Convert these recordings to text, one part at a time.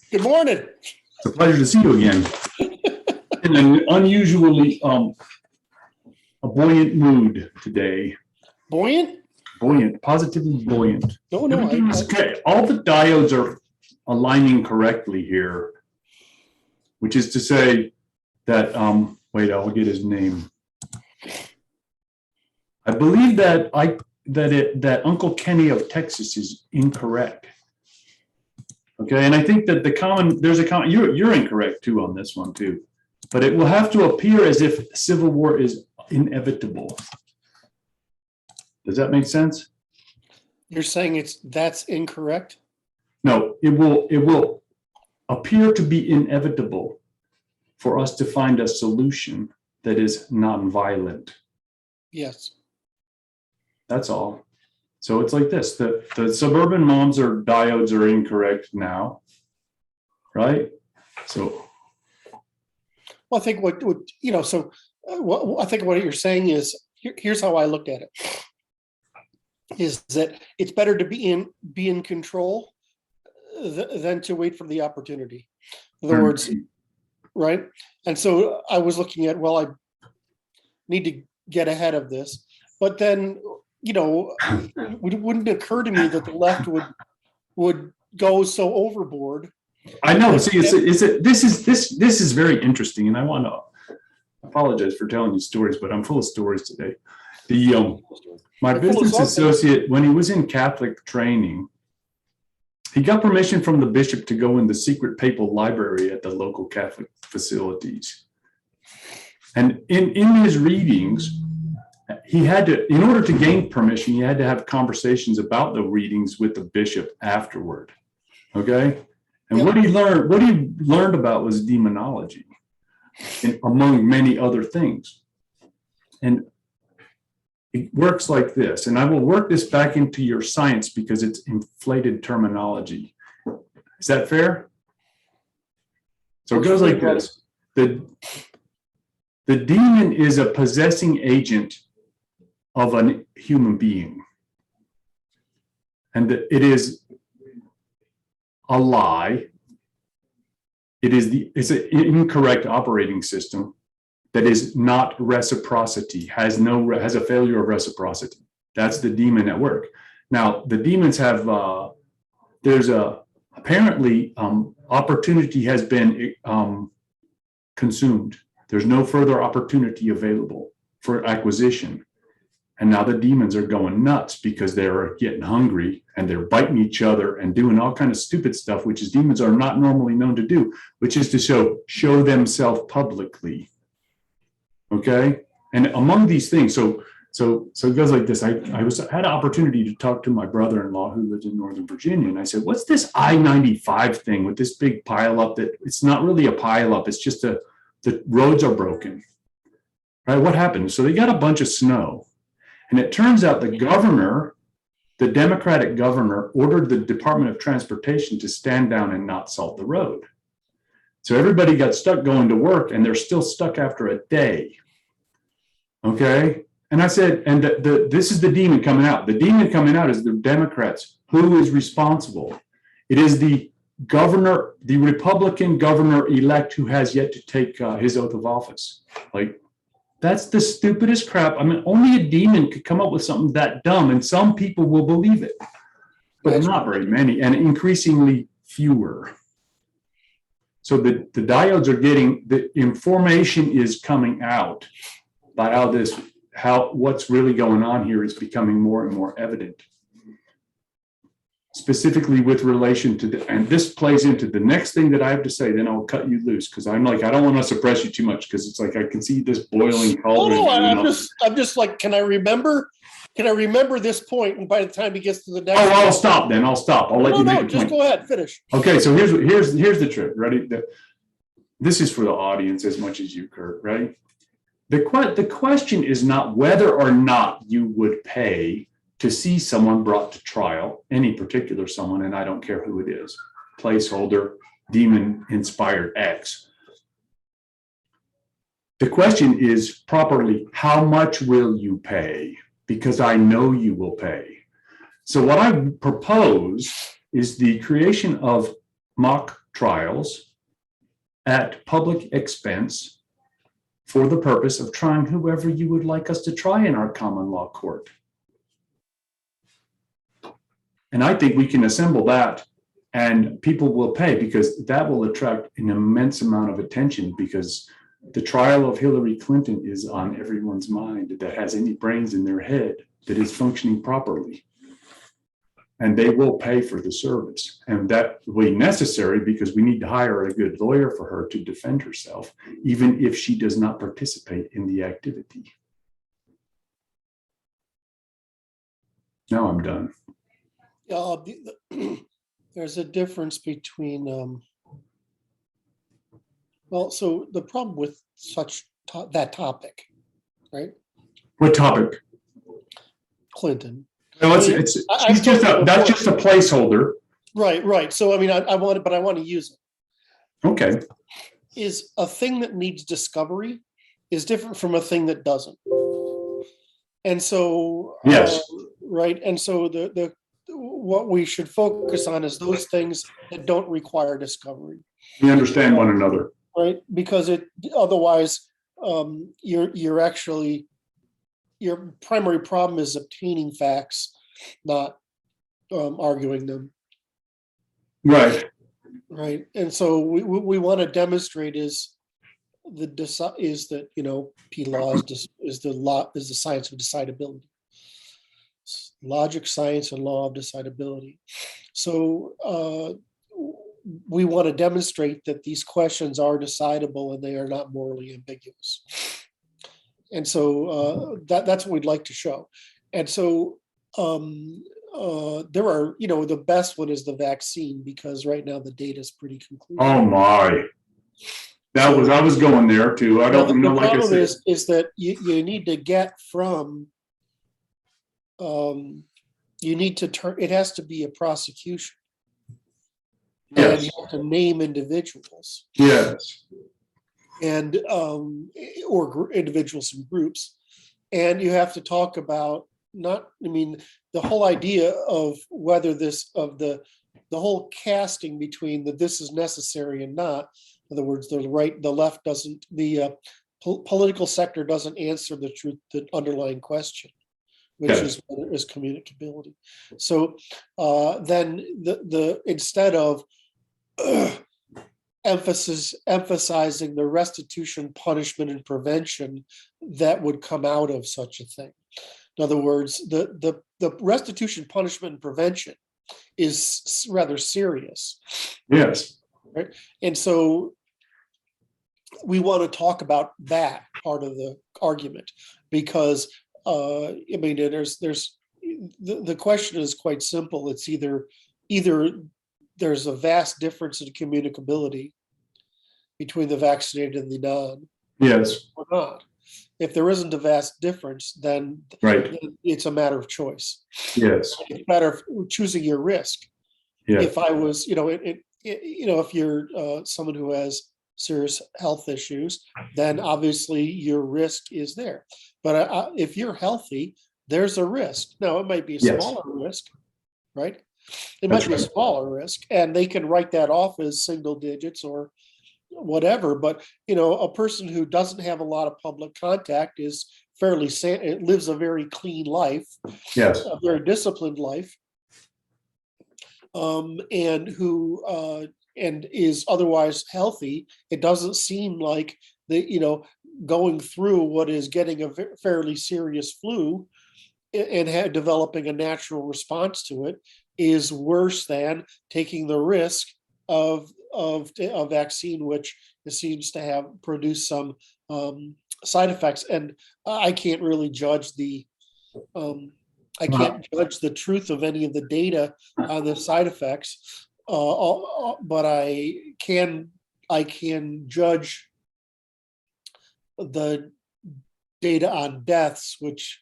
Good morning. It's a pleasure to see you again. In an unusually a buoyant mood today. Buoyant? Buoyant, positively buoyant. No. Everything is okay. All the diodes are aligning correctly here, which is to say that, wait, I'll get his name. I believe that that Uncle Kenny of Texas is incorrect. Okay, and I think that there's a common, you're incorrect too on this one too, but it will have to appear as if civil war is inevitable. Does that make sense? You're saying that's incorrect? No, it will appear to be inevitable for us to find a solution that is nonviolent. Yes. That's all. So it's like this, the suburban moms or diodes are incorrect now, right? So. Well, I think what I think what you're saying is, here's how I looked at it, is that it's better to be in control than to wait for the opportunity. In other words, right? And so I was looking at, well, I need to get ahead of this, but then, it wouldn't occur to me that the left would go so overboard. I know. See, this is very interesting, and I want to apologize for telling you stories, but I'm full of stories today. My business associate, when he was in Catholic training, he got permission from the bishop to go in the secret papal library at the local Catholic facilities, and in his readings, he had to, in order to gain permission, he had to have conversations about the readings with the bishop afterward. Okay. And what he learned about was demonology, among many other things. And it works like this, and I will work this back into your science because it's inflated terminology. Is that fair? So it goes like this. The demon is a possessing agent of a human being, and it is a lie. It's an incorrect operating system that is not reciprocity, has a failure of reciprocity. That's the demon at work. Now the demons have apparently opportunity has been consumed. There's no further opportunity available for acquisition. And now the demons are going nuts because they're getting hungry and they're biting each other and doing all kind of stupid stuff, which is demons are not normally known to do, which is to show themselves publicly. Okay. And among these things, so it goes like this. I had an opportunity to talk to my brother-in-law who lives in Northern Virginia. And I said, what's this I-95 thing with this big pileup that it's not really a pileup. It's just the roads are broken. Right. What happened? So they got a bunch of snow. And it turns out the governor, the Democratic governor, ordered the Department of Transportation to stand down and not salt the road. So everybody got stuck going to work, and they're still stuck after a day. Okay? And I said, and this is the demon coming out. The demon coming out is the Democrats. Who is responsible? It is the governor, the Republican governor-elect who has yet to take his oath of office. Like, that's the stupidest crap. I mean, only a demon could come up with something that dumb, and some people will believe it, but not very many, and increasingly fewer. So the diodes are getting, the information is coming out about what's really going on here is becoming more and more evident. Specifically with relation to and this plays into the next thing that I have to say, then I'll cut you loose because I'm like, I don't want to suppress you too much because it's like I can see this boiling cauldron. No, I'm just like, can I remember this point? And by the time he gets to the next I'll stop then. I'll stop. I'll let you make a just point. Go ahead, finish. Okay, so here's the trick. Ready? This is for the audience as much as you, Kurt, right? The question is not whether or not you would pay to see someone brought to trial, any particular someone, and I don't care who it is, placeholder, demon-inspired X. The question is properly, how much will you pay? Because I know you will pay. So what I propose is the creation of mock trials at public expense for the purpose of trying whoever you would like us to try in our common law court. And I think we can assemble that and people will pay, because that will attract an immense amount of attention, because the trial of Hillary Clinton is on everyone's mind that has any brains in their head that is functioning properly. And they will pay for the service. And that will be necessary because we need to hire a good lawyer for her to defend herself, even if she does not participate in the activity. Now I'm done. There's a difference between, well, so the problem with that topic, right? What topic? Clinton. No, that's just a placeholder. Right. So, I mean, I want to use it. Okay. Is a thing that needs discovery is different from a thing that doesn't. And so, yes. Right. And so what we should focus on is those things that don't require discovery. We understand one another. Right. Because otherwise, your primary problem is obtaining facts, not arguing them. Right. Right. And so we want to demonstrate is that, you know, P-law is the science of decidability. Logic, science, and law of decidability. So we want to demonstrate that these questions are decidable and they are not morally ambiguous. And so that's what we'd like to show. And so there are, you know, the best one is the vaccine, because right now the data is pretty conclusive. Oh my. I was going there too. I don't know. The problem is that you need to get from, you need to turn, it has to be a prosecution. Yes. And you have to name individuals. Yes. And or individuals and groups, and you have to talk about the whole idea of whether the whole casting between this is necessary and not. In other words, the left doesn't, the political sector doesn't answer the underlying question, which is whether is communicability. So then instead of emphasizing the restitution, punishment, and prevention that would come out of such a thing. In other words, the restitution, punishment, and prevention is rather serious. Yes. Right. And so we want to talk about that part of the argument, because the question is quite simple. It's either there's a vast difference in communicability between the vaccinated and the non. Yes. Or not. If there isn't a vast difference, then it's a matter of choice. Yes. It's a matter of choosing your risk. Yeah. If I was, if you're someone who has serious health issues, then obviously your risk is there. But if you're healthy, there's a risk. Now, it might be a smaller risk, right? It might be a smaller risk, and they can write that off as single digits or whatever. But, a person who doesn't have a lot of public contact is lives a very clean life, a very disciplined life, and who and is otherwise healthy. It doesn't seem like going through what is getting a fairly serious flu and developing a natural response to it is worse than taking the risk of a vaccine, which seems to have produced some side effects. And I can't really judge judge the truth of any of the data on the side effects, but I can judge the data on deaths, which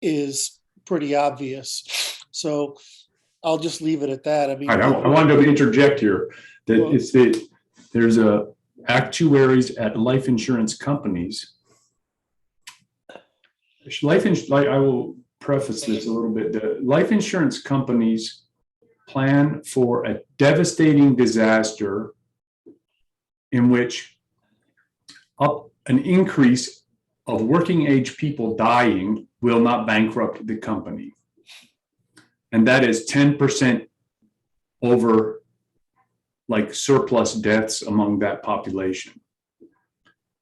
is pretty obvious. So I'll just leave it at that. I mean, I wanted to interject here that there's actuaries at life insurance companies. I will preface this a little bit. The life insurance companies plan for a devastating disaster in which an increase of working age people dying will not bankrupt the company. And that is 10% over like surplus deaths among that population.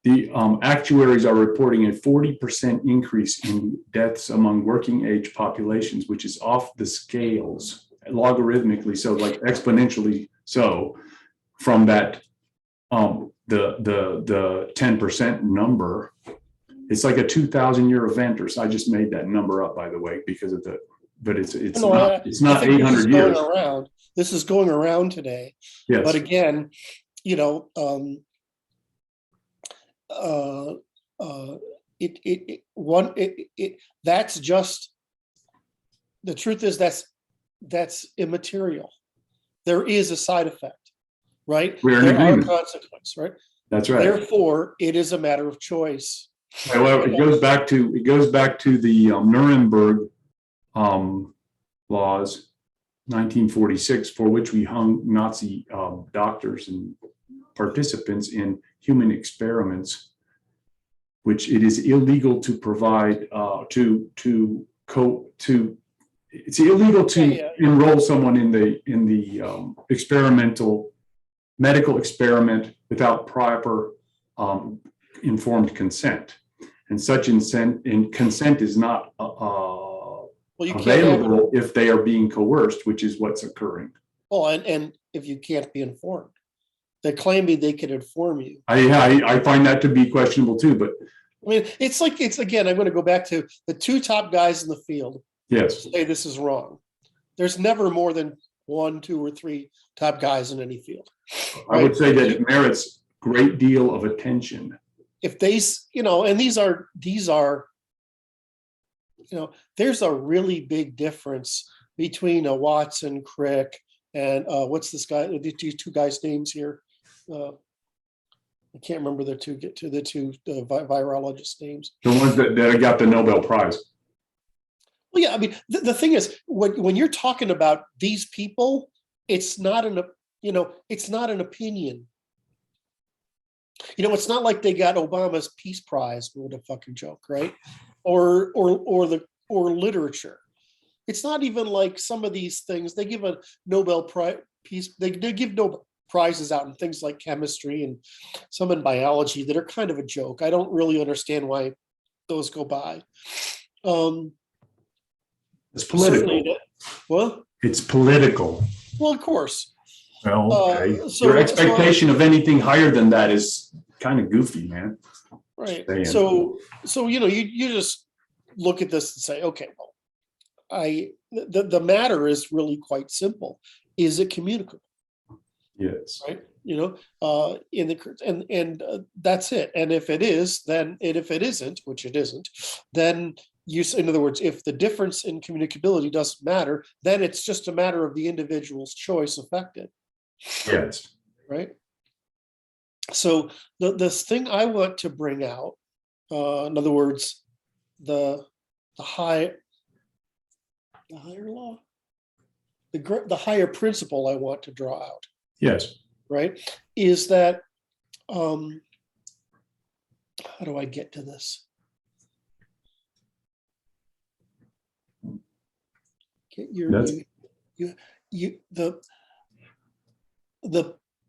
The actuaries are reporting a 40% increase in deaths among working age populations, which is off the scales, logarithmically so, like exponentially so, from that the 10% number. It's like a 2,000-year event, or so. I just made that number up, by the way, because of the. But it's not 800 years. This is going around today. Yes. But again, you know, that's just, the truth is that's immaterial. There is a side effect, right? There are consequences, right? That's right. Therefore, it is a matter of choice. Well, it goes back to the Nuremberg laws, 1946, for which we hung Nazi doctors and participants in human experiments, which it is illegal to provide it's illegal to enroll someone in the experimental medical experiment without proper informed consent, and such consent is not available if they are being coerced, which is what's occurring. Well, and if you can't be informed, they're claiming they can inform you. I find that to be questionable too, but I mean, it's again, I'm going to go back to the two top guys in the field. Yes. Say this is wrong. There's never more than 1, 2, or 3 top guys in any field. Right? I would say that it merits great deal of attention. If they, and these are, there's a really big difference between a Watson, Crick, and what's this guy? These two guys' names here. I can't remember the two virologist names. The ones that got the Nobel Prize. Well, yeah, I mean, the thing is, when you're talking about these people, it's not an opinion. It's not like they got Obama's Peace Prize. What a fucking joke, right? Or literature. It's not even like some of these things. They give a Nobel Prize peace. They give Nobel Prizes out in things like chemistry and some in biology that are kind of a joke. I don't really understand why those go by. It's political. Well, it's political. Well, of course. Well, okay. Your expectation of anything higher than that is kind of goofy, man. Right. So you just look at this and say, okay, well, the matter is really quite simple. Is it communicable? Yes. Right. That's it. And if it is, then if it isn't, which it isn't, then in other words, if the difference in communicability doesn't matter, then it's just a matter of the individual's choice affected. Yes. Right. So this thing I want to bring out, in other words, the higher law, the higher principle I want to draw out. Yes. Right. Is that, how do I get to this?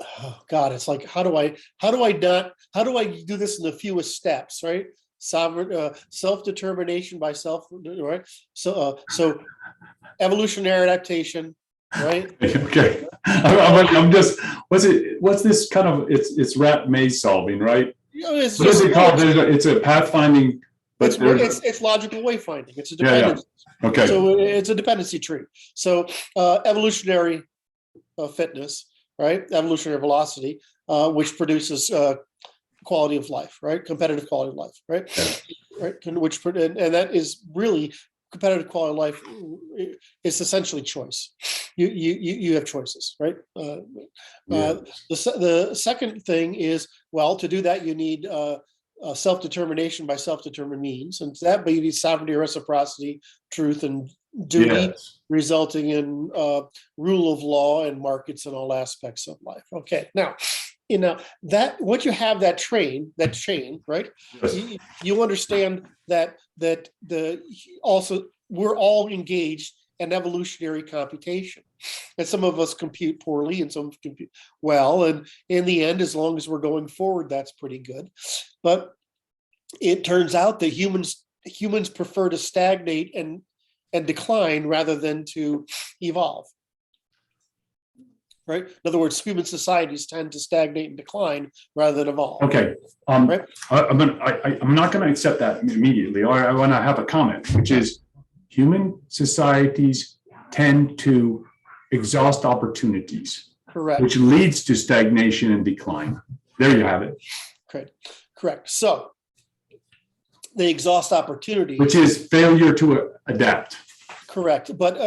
Oh God, it's like, how do I do this in the fewest steps, right? Sovereign, self-determination by self, right? So evolutionary adaptation, right? Okay. I'm just, what's this kind of, it's rat maze solving, right? What is it called? It's a pathfinding. But it's logical wayfinding. It's a dependency. Yeah. Okay. So it's a dependency tree. So evolutionary fitness, right? Evolutionary velocity, which produces quality of life, right? Competitive quality of life, right? Yeah. Right. And that is really competitive quality of life. It's essentially choice. You have choices, right? The second thing is, well, to do that you need self-determination by self-determined means, and that you need sovereignty, reciprocity, truth, and duty, Yes. resulting in rule of law and markets and all aspects of life. Okay, now, that once you have that chain, right? Yes. You understand that also we're all engaged in evolutionary computation, and some of us compute poorly, and some compute well. And in the end, as long as we're going forward, that's pretty good. But it turns out that humans prefer to stagnate and decline rather than to evolve. Right? In other words, human societies tend to stagnate and decline rather than evolve. Okay. Right? I'm not going to accept that immediately. I want to have a comment, which is human societies tend to exhaust opportunities, Correct. which leads to stagnation and decline. There you have it. Correct. So they exhaust opportunities, which is failure to adapt. Correct, but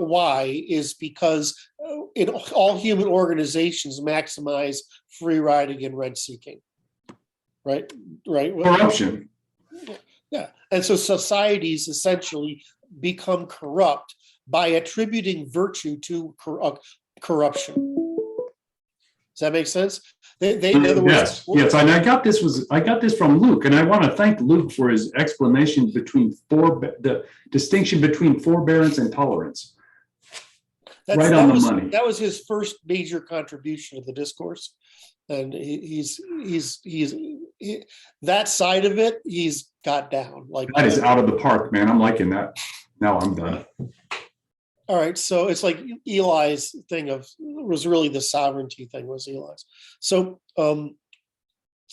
why is because in all human organizations maximize free riding and rent seeking, right? Corruption. Yeah, and so societies essentially become corrupt by attributing virtue to corruption. Does that make sense? In other words, yes, and I got this from Luke, and I want to thank Luke for his explanation between the distinction between forbearance and tolerance. Right on the money. That was his first major contribution to the discourse, and he's that side of it he's got down. Like that is out of the park, man. I'm liking that. Now I'm done. All right, so it's like Eli's thing was really the sovereignty thing was Eli's. So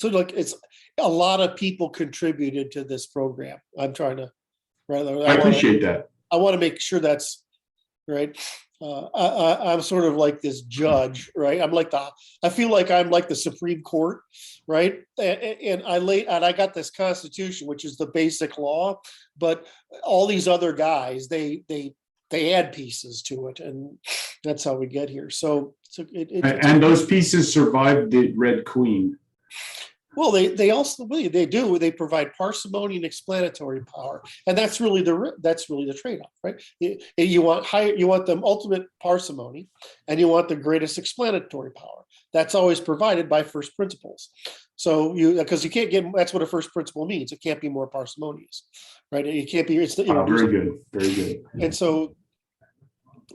like it's a lot of people contributed to this program. I'm trying to I appreciate that. I want to make sure that's right. I'm sort of like this judge, right? I feel like I'm like the Supreme Court, right? And I got this Constitution, which is the basic law, but all these other guys, they add pieces to it, and that's how we get here. So and those pieces survived the Red Queen. Well, they provide parsimony and explanatory power, and that's really the trade-off, right? You want the ultimate parsimony, and you want the greatest explanatory power. That's always provided by first principles. So because you can't get, that's what a first principle means. It can't be more parsimonious, right? It can't be. It's very good, very good. And so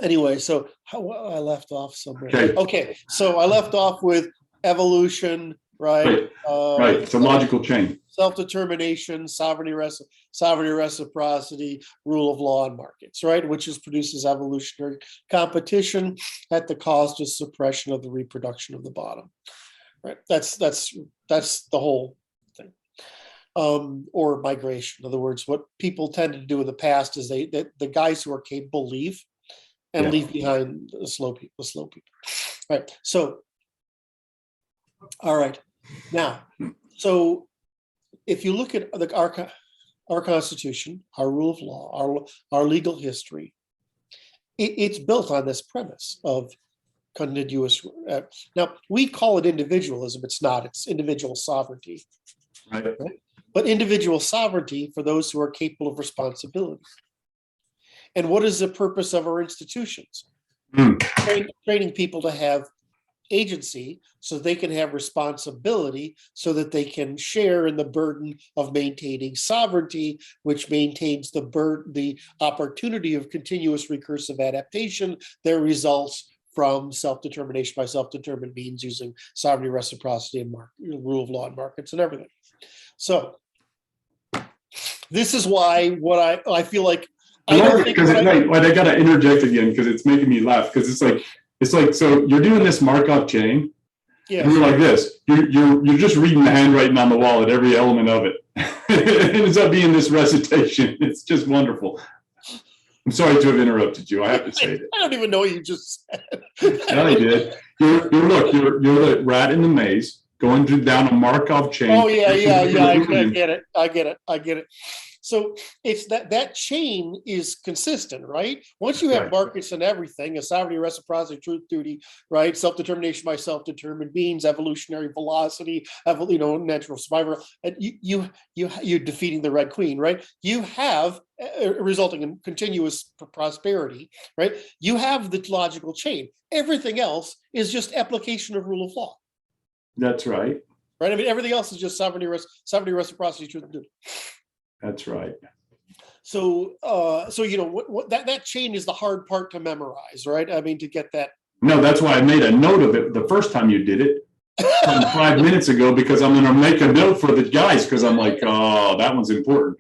anyway, so I left off somewhere. Okay, so I left off with evolution, right? Right. It's a logical chain. Self-determination, sovereignty, reciprocity, rule of law, and markets, right? Which produces evolutionary competition at the cost of suppression of the reproduction of the bottom, right? That's the whole thing. Or migration. In other words, what people tend to do in the past is the guys who are capable leave and leave behind the slow people. Right. So, all right. Now, so if you look at our Constitution, our rule of law, our legal history, it's built on this premise of continuous. Now, we call it individualism. It's not. It's individual sovereignty. Right. But individual sovereignty for those who are capable of responsibility. And what is the purpose of our institutions? Training people to have agency so they can have responsibility, so that they can share in the burden of maintaining sovereignty, which maintains the opportunity of continuous recursive adaptation that results from self-determination by self-determined means using sovereignty, reciprocity, and rule of law and markets and everything. So this is why I feel like I got to interject again because it's making me laugh, because it's like so you're doing this Markov chain, and you're like this. You're just reading the handwriting on the wall at every element of it. It ends up being this recitation. It's just wonderful. I'm sorry to have interrupted you. I have to say it. I don't even know what you just said. Yeah, I did. You're the rat in the maze going down a Markov chain. Oh yeah. I get it. So it's that chain is consistent, right? Once you have Right. markets and everything, a sovereignty, reciprocity, truth, duty, right? Self-determination by self-determined beings, evolutionary velocity, natural survival, and you're defeating the Red Queen, right? You have resulting in continuous prosperity, right? You have the logical chain. Everything else is just application of rule of law. That's right. Right. I mean, everything else is just sovereignty, reciprocity, truth, and duty. That's right. So, that chain is the hard part to memorize, right? I mean, to get that. No, that's why I made a note of it the first time you did it 5 minutes ago, because I'm going to make a note for the guys, because I'm like, oh, that one's important.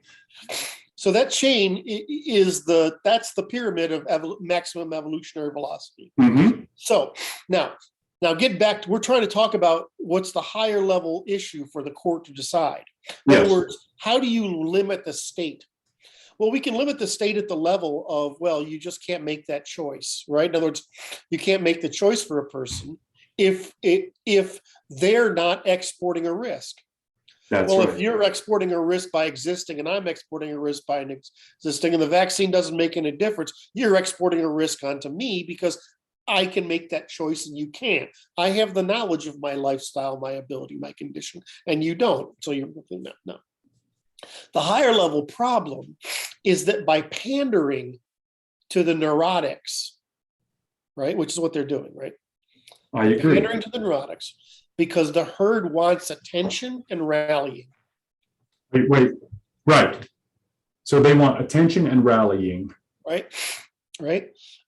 So that chain is that's the pyramid of maximum evolutionary velocity. Mm-hmm. So now get back to, we're trying to talk about what's the higher level issue for the court to decide. In other words, how do you limit the state? Well, we can limit the state at the level of, well, you just can't make that choice, right? In other words, you can't make the choice for a person if they're not exporting a risk. That's right. If you're exporting a risk by existing and I'm exporting a risk by existing, and the vaccine doesn't make any difference, you're exporting a risk onto me because I can make that choice and you can't. I have the knowledge of my lifestyle, my ability, my condition, and you don't. So you're no. The higher level problem is that by pandering to the neurotics, right, which is what they're doing, right? I agree. Pandering to the neurotics because the herd wants attention and rallying. Wait. Right. So they want attention and rallying. Right.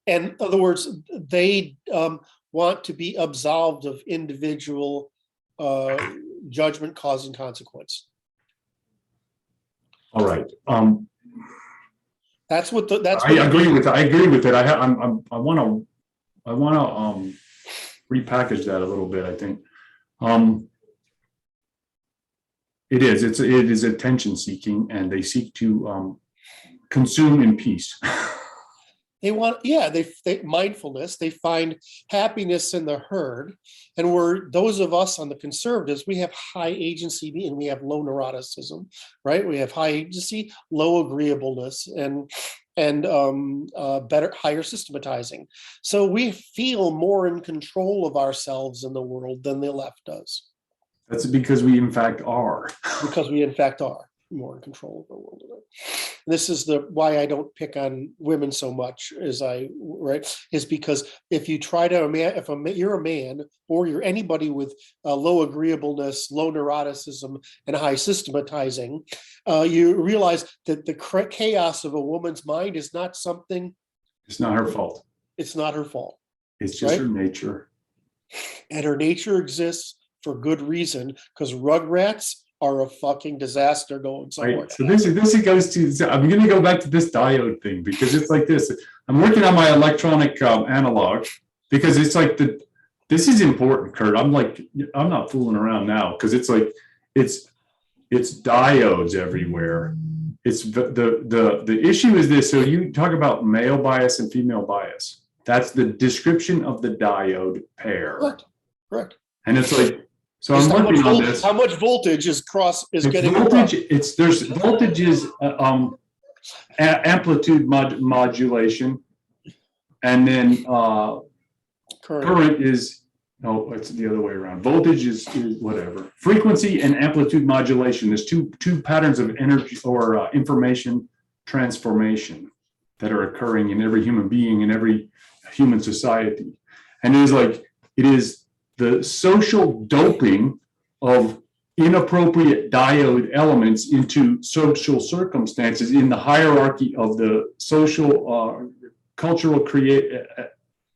And in other words, they want to be absolved of individual judgment, cause, and consequence. All right. That's what I agree with it. I want to repackage that a little bit. I think it is attention seeking, and they seek to consume in peace. They want, they mindfulness, they find happiness in the herd. And those of us on the conservatives, we have high agency and we have low neuroticism, right? We have high agency, low agreeableness, and higher systematizing. So we feel more in control of ourselves in the world than the left does. That's because we in fact are. Because we in fact are more in control of the world. This is why I don't pick on women so much is because if you try to, you're a man or you're anybody with low agreeableness, low neuroticism, and high systematizing, you realize that the chaos of a woman's mind is not something. It's not her fault. It's not her fault. It's just her nature. And her nature exists for good reason, because rugrats are a fucking disaster going somewhere. Right. So this goes to, I'm going to go back to this diode thing, because it's like this. I'm working on my electronic analog, because it's like this is important, Kurt. I'm not fooling around now, because it's like it's diodes everywhere. It's the issue is this. So you talk about male bias and female bias. That's the description of the diode pair. Correct. And it's like, so I'm working on this. How much voltage is getting voltage? There's voltage is amplitude modulation, and then current is it's the other way around. Voltage is whatever. Frequency and amplitude modulation. There's two patterns of energy or information transformation that are occurring in every human being in every human society, and it is the social doping of inappropriate diode elements into social circumstances in the hierarchy of the social cultural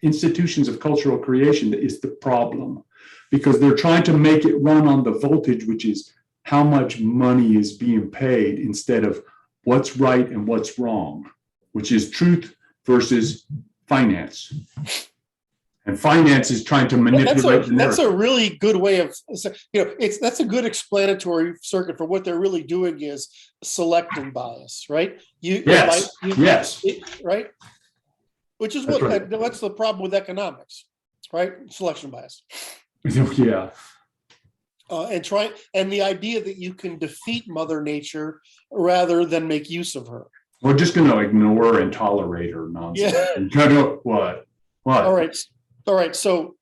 institutions of cultural creation that is the problem, because they're trying to make it run on the voltage, which is how much money is being paid, instead of what's right and what's wrong, which is truth versus finance. And finance is trying to manipulate. That's a really good way of, that's a good explanatory circuit for what they're really doing is selecting bias, right? Yes. Right? Which is what's the problem with economics, right? Selection bias. Yeah. and the idea that you can defeat Mother Nature rather than make use of her. We're just going to ignore and tolerate her nonsense. Yeah. What? All right. So,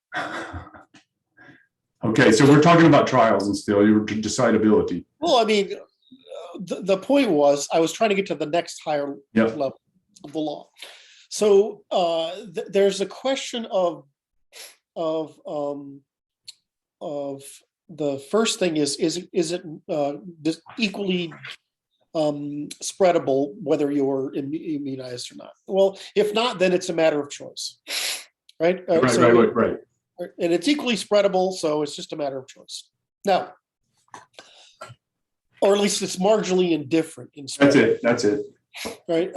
okay, so we're talking about trials and still your decidability. well, I mean, the point was I was trying to get to the next higher level of the law. So there's a question of the first thing is it equally spreadable whether you're immunized or not? Well, if not, then it's a matter of choice, right? Right. And it's equally spreadable, so it's just a matter of choice. Now, or at least it's marginally indifferent in spread. That's it. Right.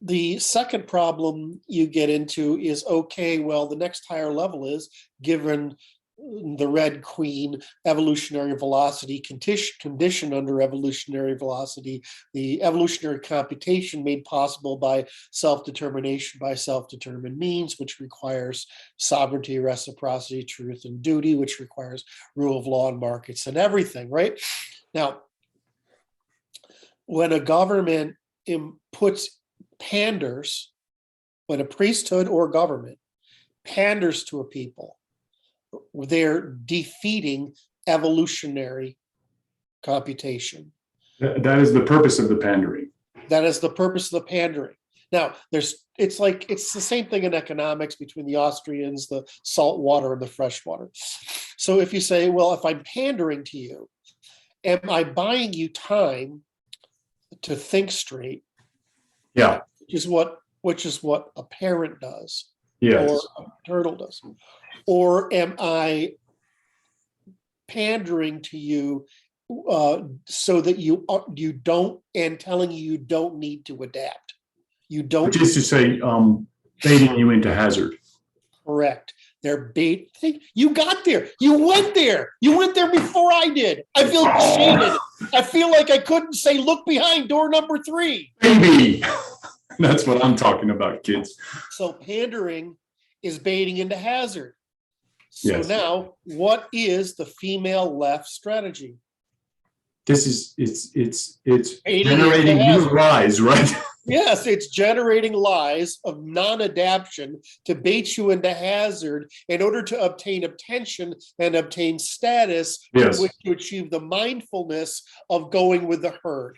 The second problem you get into is, okay, well, the next higher level is, given the Red Queen evolutionary velocity condition under evolutionary velocity, the evolutionary computation made possible by self-determination by self-determined means, which requires sovereignty, reciprocity, truth, and duty, which requires rule of law and markets and everything, right? Now, when a government panders, when a priesthood or government panders to a people, they're defeating evolutionary computation. That is the purpose of the pandering. That is the purpose of the pandering. Now, it's the same thing in economics between the Austrians, the salt water and the fresh water. So if you say, well, if I'm pandering to you, am I buying you time to think straight? Yeah. Which is what a parent does. Yes. Or a turtle does. Or am I pandering to you so that you don't, and telling you don't need to adapt? You don't. Which is to say, baiting you into hazard. Correct. They're bait. You got there. You went there. You went there before I did. I feel cheated. I feel like I couldn't say, look behind door number 3. Baby. That's what I'm talking about, kids. So pandering is baiting into hazard. So yes. Now, what is the female left strategy? This is it's generating new lies, right? Yes, it's generating lies of non-adaption to bait you into hazard in order to obtain attention and obtain status, yes. To achieve the mindfulness of going with the herd.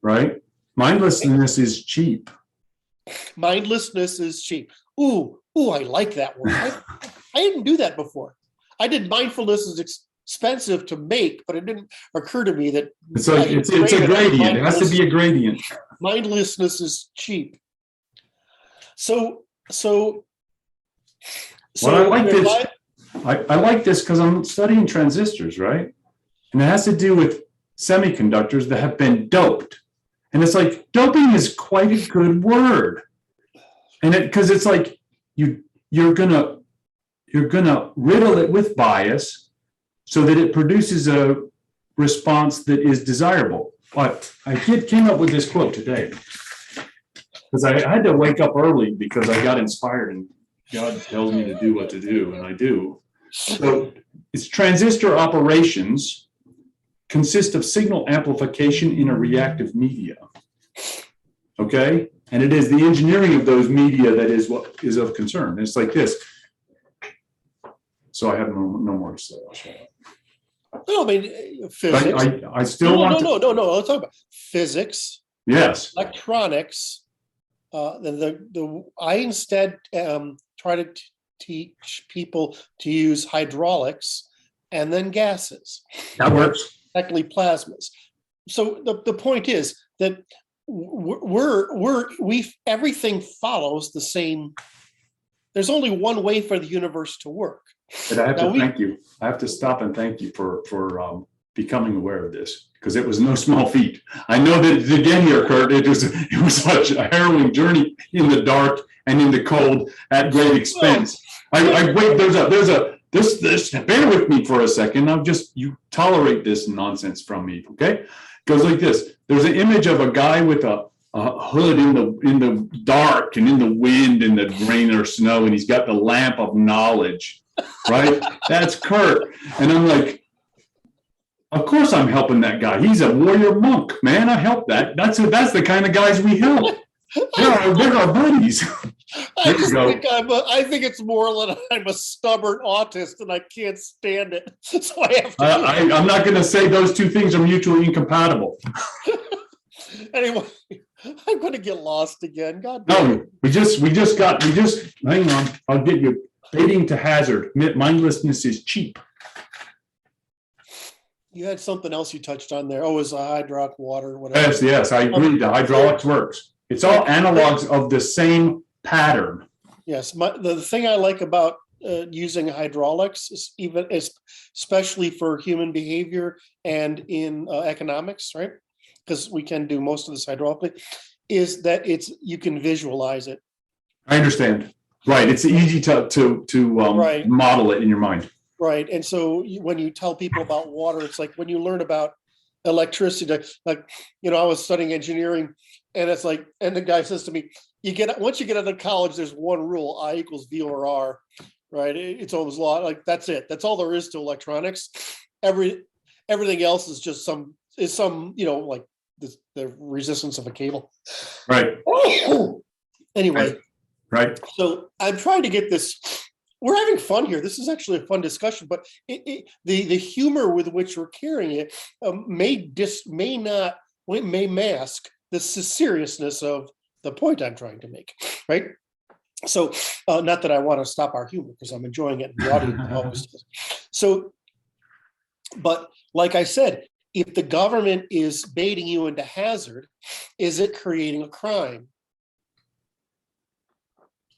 Right? Mindlessness is cheap. Mindlessness is cheap. Ooh, I like that word. I didn't do that before. I did mindfulness is expensive to make, but it didn't occur to me that it's a gradient. It has to be a gradient. Mindlessness is cheap. So well, I like this. I like this because I'm studying transistors, right? And it has to do with semiconductors that have been doped. And it's like, doping is quite a good word. And because it's like you're gonna riddle it with bias so that it produces a response that is desirable. But I came up with this quote today because I had to wake up early because I got inspired and God tells me to do what to do, and I do. So it's transistor operations consist of signal amplification in a reactive media. Okay? And it is the engineering of those media that is what is of concern. And it's like this. So I have no more to say. I'll shut up. No, I mean, physics. I still want to. No. Let's talk about physics. Yes. Electronics. I instead try to teach people to use hydraulics and then gases. That works. Technically plasmas. So the point is that everything follows the same. There's only one way for the universe to work. But I have to thank you. I have to stop and thank you for becoming aware of this, because it was no small feat. I know that again here, Kurt, it was such a harrowing journey in the dark and in the cold at great expense. Wait, this bear with me for a second. You tolerate this nonsense from me, okay? It goes like this. There's an image of a guy with a hood in the dark and in the wind and the rain or snow, and he's got the lamp of knowledge, right? That's Kurt. And I'm like, of course I'm helping that guy. He's a warrior monk, man. I help that. That's the kind of guys we help. They're our buddies. I think it's more that I'm a stubborn autist and I can't stand it. So I have to. I'm not going to say those two things are mutually incompatible. Anyway, I'm going to get lost again. God. No, we just hang on. I'll get you. Baiting to hazard. Mindlessness is cheap. You had something else you touched on there. Oh, it was hydraulic water, whatever. Yes, I agree. The hydraulics works. It's all analogs of the same pattern. Yes, the thing I like about using hydraulics, especially for human behavior and in economics, right? Because we can do most of this hydraulically, is that you can visualize it. I understand. Right. It's easy to model it in your mind. Right. And so when you tell people about water, it's like when you learn about electricity, like, I was studying engineering, and it's like, and the guy says to me, once you get out of college, there's one rule, I equals V over R, right? It's Ohm's law. Like, that's it. That's all there is to electronics. Everything else is just some, like the resistance of a cable. Right. Anyway. Right. So I'm trying to get this. We're having fun here. This is actually a fun discussion, but the humor with which we're carrying it may mask the seriousness of the point I'm trying to make, right? So, not that I want to stop our humor, because I'm enjoying it, and the audience always does. So, but like I said, if the government is baiting you into hazard, is it creating a crime?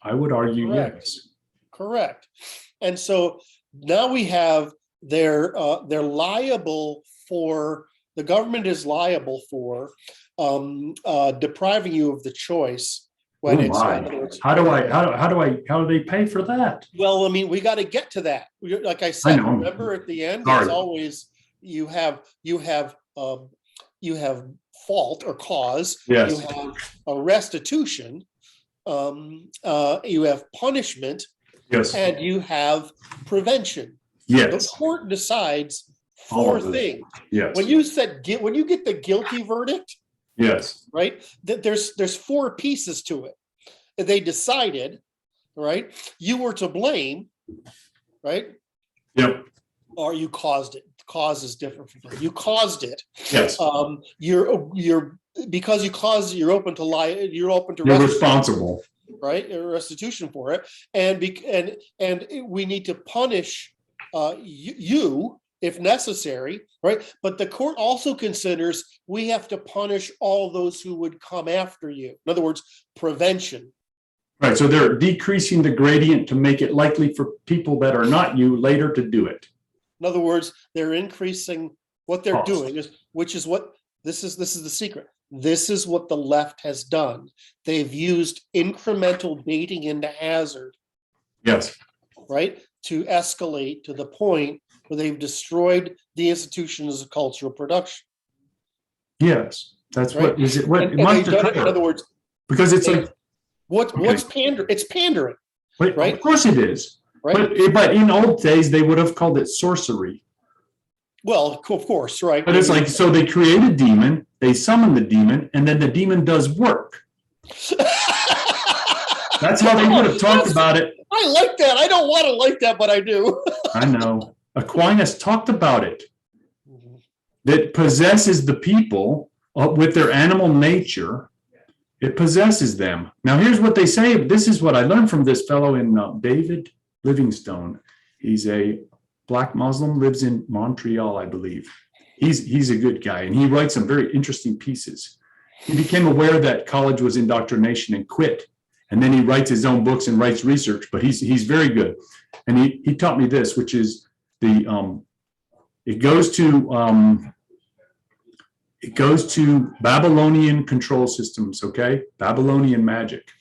I would argue yes. Correct. And so now we have they're liable for, the government is liable for depriving you of the choice when how do they pay for that? Well, I mean, we got to get to that. Like I said, remember at the end, it's always you have fault or cause. Yes. You have a restitution. You have punishment. Yes. And you have prevention. Yes. The court decides four things. Yes. When you get the guilty verdict. Yes. Right. There's four pieces to it. They decided, right? You were to blame, right? Yep. Or you caused it. Cause is different from blame. You caused it. Yes. You're because you caused it, you're open to lie. You're responsible. Right, a restitution for it, and we need to punish you if necessary, right? But the court also considers we have to punish all those who would come after you. In other words, prevention. Right. So they're decreasing the gradient to make it likely for people that are not you later to do it. In other words, they're increasing what they're doing, this is the secret. This is what the left has done. They've used incremental baiting into hazard. Yes. Right? To escalate to the point where they've destroyed the institutions of cultural production. Yes. That's right. What is it? In other words, because it's like what's pandering? It's pandering. Right? Of course it is. Right. But in old days they would have called it sorcery. Well, of course, right. But it's like, so they create a demon, they summon the demon, and then the demon does work. That's how they would have talked about it. I like that. I don't want to like that, but I do. I know. Aquinas talked about it. That possesses the people with their animal nature. It possesses them. Now, here's what they say. This is what I learned from this fellow in David Livingstone. He's a Black Muslim, lives in Montreal, I believe. He's a good guy, and he writes some very interesting pieces. He became aware that college was indoctrination and quit. And then he writes his own books and writes research, but he's very good. And he taught me this, which is it goes to Babylonian control systems, okay? Babylonian magic.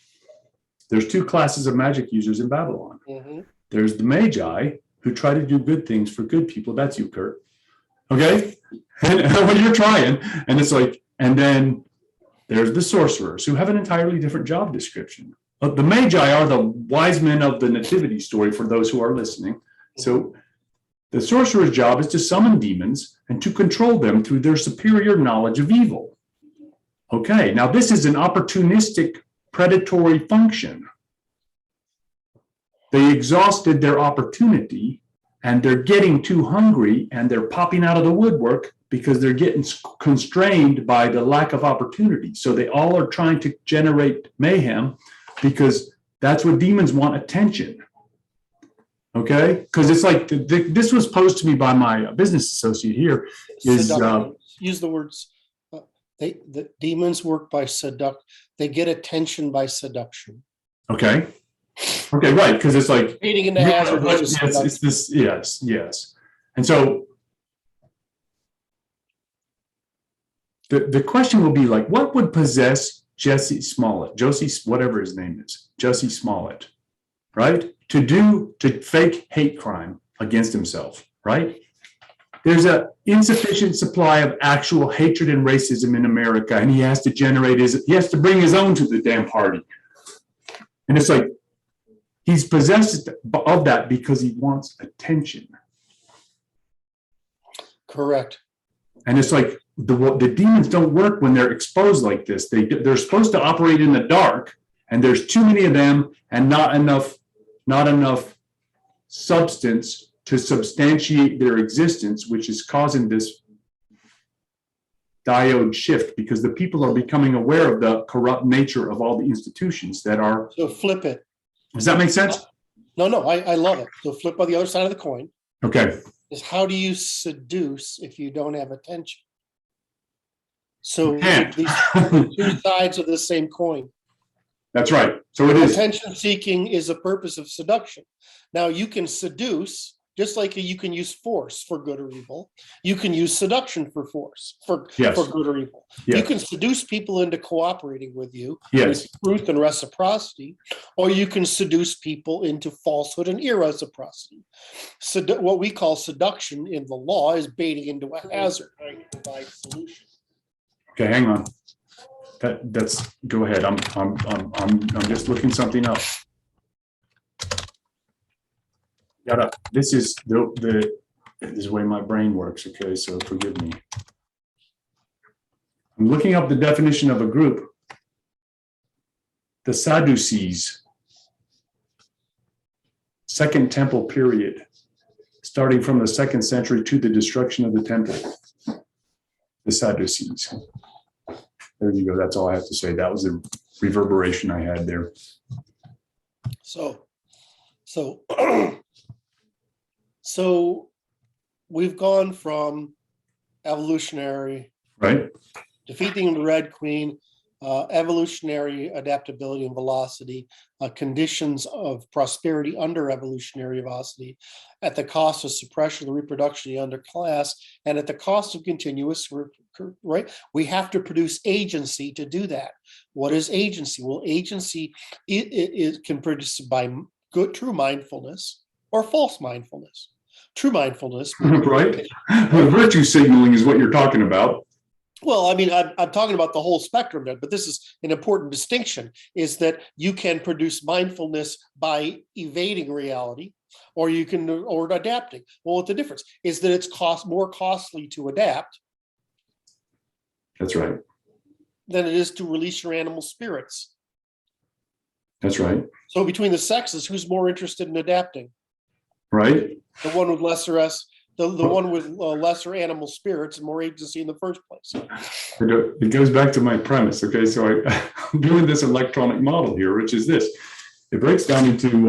There's two classes of magic users in Babylon. Mm-hmm. There's the Magi, who try to do good things for good people. That's you, Kurt. Okay? And when you're trying, and it's like, and then there's the sorcerers who have an entirely different job description. The magi are the wise men of the nativity story for those who are listening. So the sorcerer's job is to summon demons and to control them through their superior knowledge of evil. Okay, now this is an opportunistic predatory function. They exhausted their opportunity and they're getting too hungry and they're popping out of the woodwork because they're getting constrained by the lack of opportunity. So they all are trying to generate mayhem because that's what demons want, attention. Okay, because it's like this was posed to me by my business associate here. Is use the words. The demons work by they get attention by seduction. Okay, right, because it's like creating into hazard. It's this, yes, and so the question will be like, what would possess Josie Smollett, whatever his name is, Josie Smollett, right? To fake hate crime against himself, right? There's an insufficient supply of actual hatred and racism in America, and he has to bring his own to the damn party. And it's like, he's possessed of that because he wants attention. Correct. And it's like, the demons don't work when they're exposed like this. They're supposed to operate in the dark, and there's too many of them and not enough substance to substantiate their existence, which is causing this diode shift because the people are becoming aware of the corrupt nature of all the institutions that are. So flip it. Does that make sense? No, I love it. So flip on the other side of the coin. Okay. Is how do you seduce if you don't have attention? So these two sides of the same coin. That's right. So it is. Attention seeking is a purpose of seduction. Now you can seduce, just like you can use force for good or evil. You can use seduction for force, for good or evil. Yes. You can seduce people into cooperating with you with truth and reciprocity, or you can seduce people into falsehood and irreciprocity. What we call seduction in the law is baiting into a hazard, right? Provide solution. Okay, hang on. That's go ahead. I'm just looking something up. This is this is the way my brain works. Okay, so forgive me. I'm looking up the definition of a group. The Sadducees, Second Temple period, starting from the 2nd century to the destruction of the temple. The Sadducees. There you go. That's all I have to say. That was the reverberation I had there. So we've gone from evolutionary, right? Defeating the Red Queen, evolutionary adaptability and velocity, conditions of prosperity under evolutionary velocity, at the cost of suppression of the reproduction of the underclass, and at the cost of continuous, right? We have to produce agency to do that. What is agency? Well, agency it can produce by good, true mindfulness or false mindfulness. True mindfulness. Right? Virtue signaling is what you're talking about. Well, I mean, I'm talking about the whole spectrum there, but this is an important distinction, is that you can produce mindfulness by evading reality, or adapting. Well, what the difference is that it's more costly to adapt. That's right. Than it is to release your animal spirits. That's right. So between the sexes, who's more interested in adapting? Right. The one with one with lesser animal spirits and more agency in the first place. It goes back to my premise. Okay, so I'm doing this electronic model here, which is this. It breaks down into, hang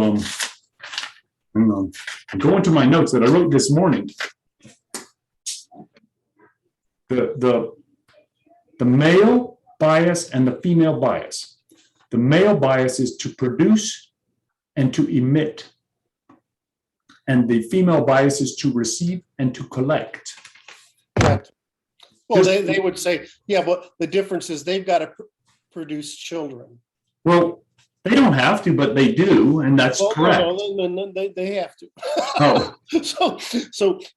on, I'm going to my notes that I wrote this morning. The male bias and the female bias. The male bias is to produce and to emit. And the female bias is to receive and to collect. Correct. Well, they would say, yeah, but the difference is they've got to produce children. Well, They don't have to, but they do, and that's correct. No, they have to. Oh, So,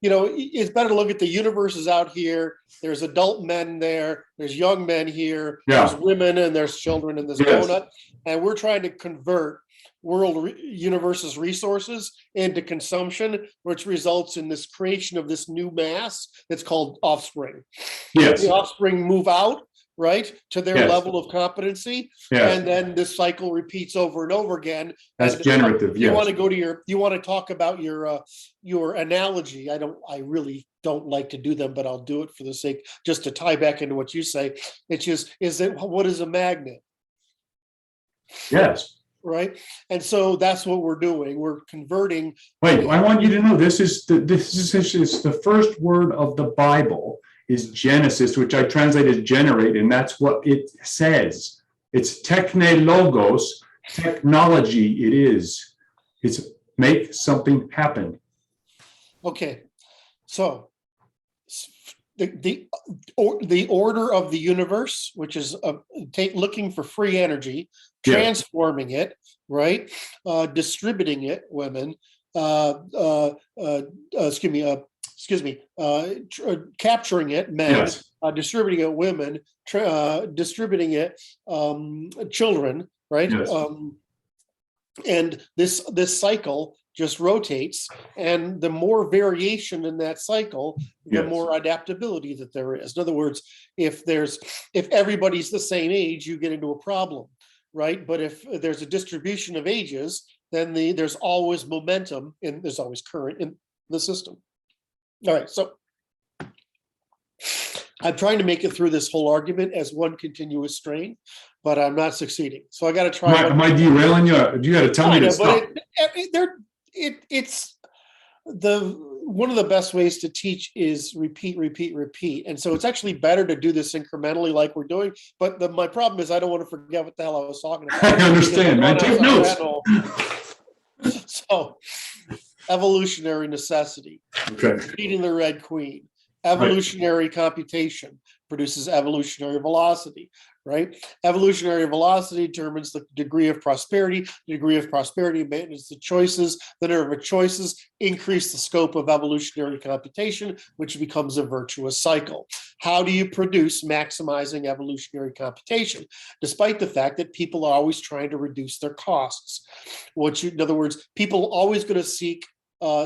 it's better to look at the universes out here. There's adult men there, there's young men here, there's yeah, women, and there's children in this yes, donut. And we're trying to convert universe's resources into consumption, which results in this creation of this new mass that's called offspring. yes, The offspring move out, right, to their yes, level of competency, yes. and then this cycle repeats over and over again. That's And generative. you Yes. want to go to you want to talk about your analogy. I really don't like to do them, but I'll do it for the sake, just to tie back into what you say. It's just, what is a magnet? Yes. Right. And so that's what we're doing. We're converting. Wait, I want you to know this is the first word of the Bible is Genesis, which I translate as generate, and that's what it says. It's technologos, technology. It is. It's make something happen. Okay. So the order of the universe, which is looking for free energy, transforming it, right, distributing it, women, capturing it, men, Yes. Distributing it, women, distributing it, children, right? Yes. And this cycle just rotates, and the more variation in that cycle, the Yes. more adaptability that there is. In other words, if everybody's the same age, you get into a problem, right? But if there's a distribution of ages, then there's always momentum, and there's always current in the system. All right, so I'm trying to make it through this whole argument as one continuous strain, but I'm not succeeding. So I got to try. Am I derailing you? You got to tell me to stop. It's one of the best ways to teach is repeat. And so it's actually better to do this incrementally like we're doing. But my problem is I don't want to forget what the hell I was talking about. I understand, man. Take notes. So evolutionary necessity. Okay. Feeding the Red Queen. Evolutionary computation produces evolutionary velocity, right? Evolutionary velocity determines the degree of prosperity. The degree of prosperity manages the choices. The number of choices increase the scope of evolutionary computation, which becomes a virtuous cycle. How do you produce maximizing evolutionary computation? Despite the fact that people are always trying to reduce their costs. In other words, people are always going to seek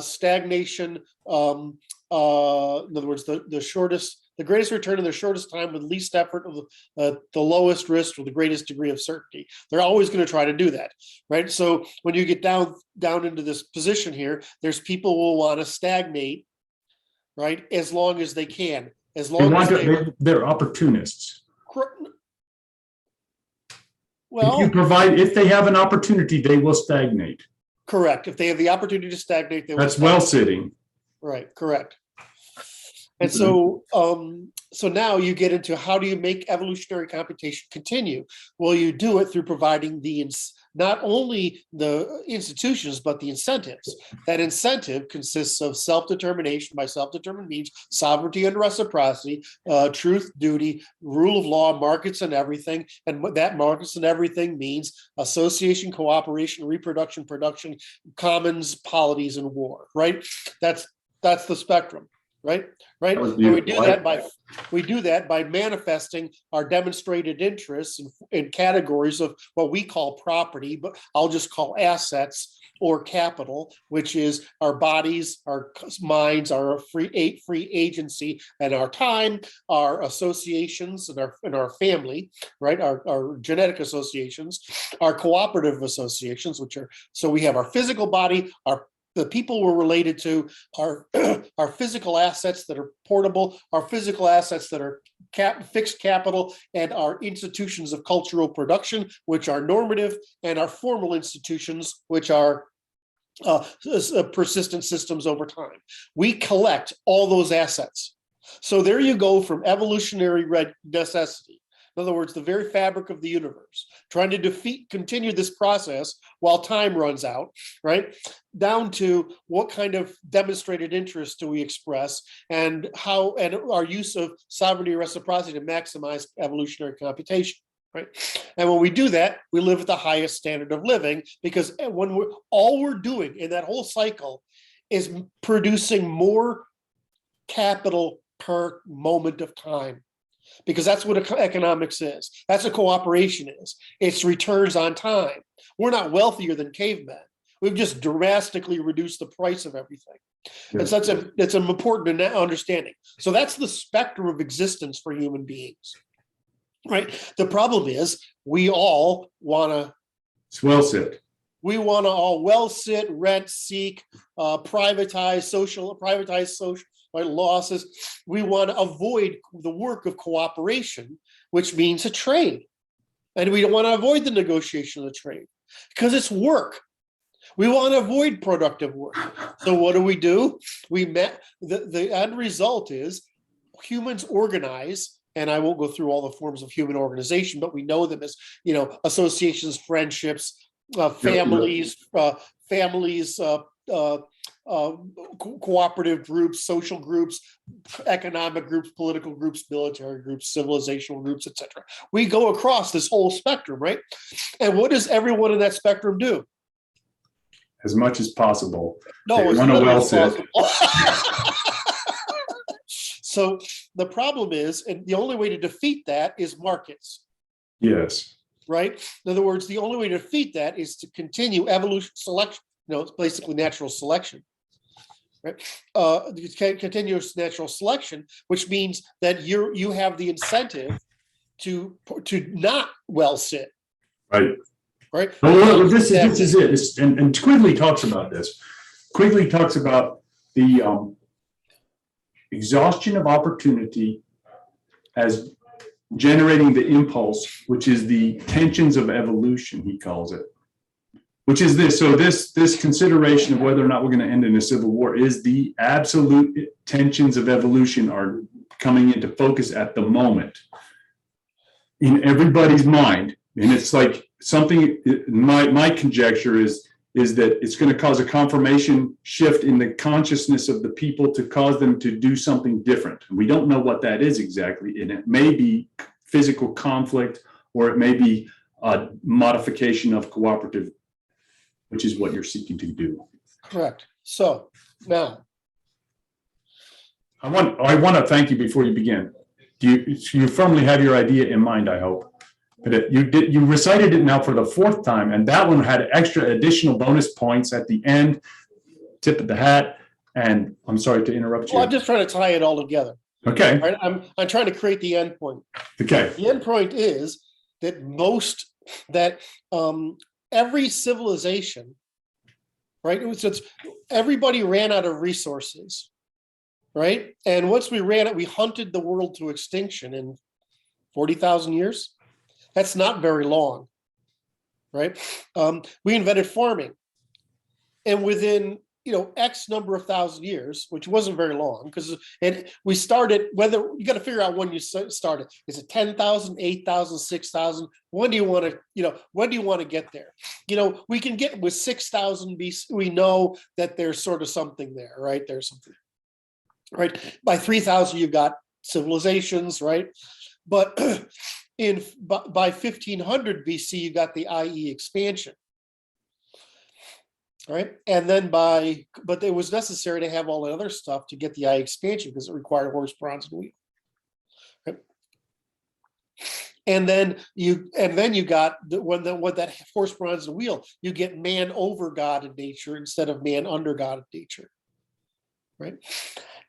stagnation. In other words, the greatest return in the shortest time with least effort, of the lowest risk with the greatest degree of certainty. They're always going to try to do that, right? So when you get down into this position here, there's people who will want to stagnate, right, as long as they can, they're opportunists. Well, if they have an opportunity, they will stagnate. Correct. If they have the opportunity to stagnate, they will That's well sitting. Right. Correct. And so now you get into how do you make evolutionary computation continue? Well, you do it through providing not only the institutions, but the incentives. That incentive consists of self-determination. By self-determined means sovereignty and reciprocity, truth, duty, rule of law, markets and everything. And what that markets and everything means: association, cooperation, reproduction, production, commons, polities, and war, right? That's the spectrum. Right. And we do that by manifesting our demonstrated interests in categories of what we call property, but I'll just call assets or capital, which is our bodies, our minds, our free agency, and our time, our associations, and our family, right? Our genetic associations, our cooperative associations, so we have our physical body, the people we're related to, are our physical assets that are portable, our physical assets that are fixed capital, and our institutions of cultural production, which are normative, and our formal institutions, which are persistent systems over time. We collect all those assets. So there you go from evolutionary necessity. In other words, the very fabric of the universe, trying to continue this process while time runs out, right? Down to what kind of demonstrated interest do we express, and our use of sovereignty and reciprocity to maximize evolutionary computation. right? And when we do that, we live at the highest standard of living, because when all we're doing in that whole cycle is producing more capital per moment of time, because that's what economics is. That's what cooperation is. It's returns on time. We're not wealthier than cavemen. We've just drastically reduced the price of everything. And so that's an important understanding. So that's the spectrum of existence for human beings, right? The problem is we all want to Well said. We want to all well sit, rent, seek, privatize social right, losses. We want to avoid the work of cooperation, which means a trade. And we don't want to avoid the negotiation of the trade because it's work. We want to avoid productive work. So what do? The end result is humans organize, and I won't go through all the forms of human organization, but we know them as, associations, friendships, families, cooperative groups, social groups, economic groups, political groups, military groups, civilizational groups, etc. We go across this whole spectrum, right? And what does everyone in that spectrum do? As much as possible. No, it's not well said. So the problem is, and the only way to defeat that is markets. Yes. Right? In other words, the only way to defeat that is to continue evolution, selection. It's basically natural selection, right? Continuous natural selection, which means that you have the incentive to not well sit. Right. Right. Well, this is it. And Quigley talks about this. Quigley talks about the exhaustion of opportunity as generating the impulse, which is the tensions of evolution, he calls it. Which is this. So this consideration of whether or not we're going to end in a civil war is the absolute tensions of evolution are coming into focus at the moment in everybody's mind. And it's like something, my conjecture is that it's going to cause a confirmation shift in the consciousness of the people to cause them to do something different. We don't know what that is exactly. And it may be physical conflict, or it may be a modification of cooperative, which is what you're seeking to do. Correct. So now, I want to thank you before you begin. You firmly have your idea in mind, I hope. But you recited it now for the fourth time, and that one had extra additional bonus points at the end, tip of the hat. And I'm sorry to interrupt you. Well, I'm just trying to tie it all together. Okay. Right? I'm trying to create the end point. Okay. The end point is that every civilization, right? So everybody ran out of resources, right? And once we ran it, we hunted the world to extinction in 40,000 years. That's not very long, right? We invented farming, and within X number of thousand years, which wasn't very long, because we started. Whether you got to figure out when you started. Is it 10,000, 8,000, 6,000? When do you want to? When do you want to get there? We can get with 6,000 BC. We know that there's sort of something there, right? There's something, right? By 3,000, you've got civilizations, right? But by 1500 BC, you got the IE expansion, right? And then but it was necessary to have all the other stuff to get the IE expansion because it required horse, bronze, and wheel. Right? And then you got what that horse, bronze, and wheel, you get man over God in nature instead of man under God in nature, right?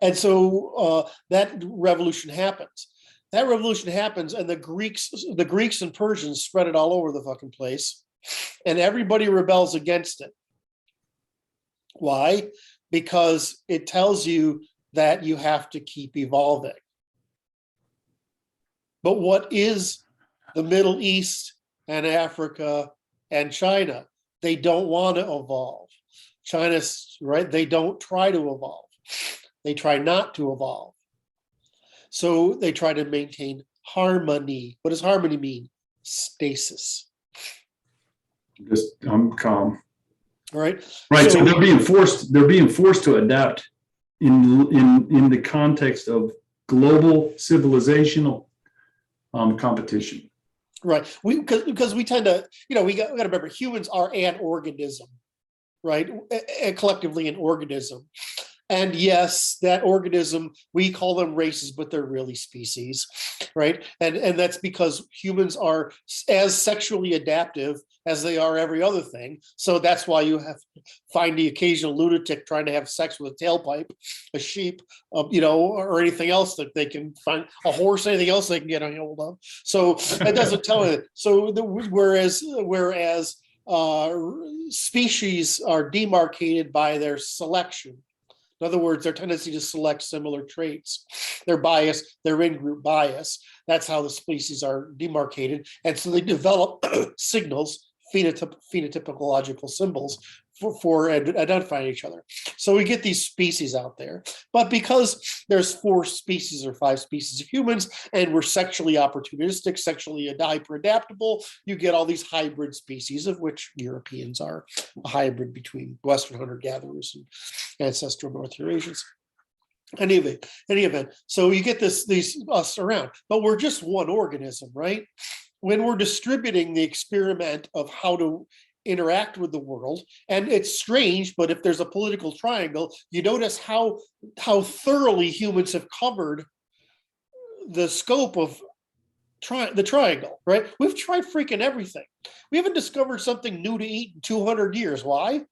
And so that revolution happens. That revolution happens, and the Greeks and Persians spread it all over the fucking place, and everybody rebels against it. Why? Because it tells you that you have to keep evolving. But what is the Middle East and Africa and China? They don't want to evolve. China's, right? They don't try to evolve. They try not to evolve. So they try to maintain harmony. What does harmony mean? Stasis. Just calm. All right. Right. So they're being forced to adapt in the context of global civilizational competition. Right. Because we tend to, we got to remember humans are an organism, right? Collectively an organism. And yes, that organism, we call them races, but they're really species, right? And that's because humans are as sexually adaptive as they are every other thing. So that's why you have to find the occasional lunatic trying to have sex with a tailpipe, a sheep, or anything else that they can find, a horse, anything else they can get on hold of. So that doesn't tell you. So whereas species are demarcated by their selection. In other words, their tendency to select similar traits, their bias, their in-group bias. That's how the species are demarcated. And so they develop signals, phenotypological symbols for identifying each other. So we get these species out there. But because there's 4 species or 5 species of humans, and we're sexually opportunistic, sexually hyper-adaptable, you get all these hybrid species, of which Europeans are a hybrid between Western hunter-gatherers and ancestral North Eurasians. Any event, so you get these us around, but we're just one organism, right? When we're distributing the experiment of how to interact with the world, and it's strange, but if there's a political triangle, you notice how thoroughly humans have covered the scope of the triangle, right? We've tried freaking everything. We haven't discovered something new to eat in 200 years. Why?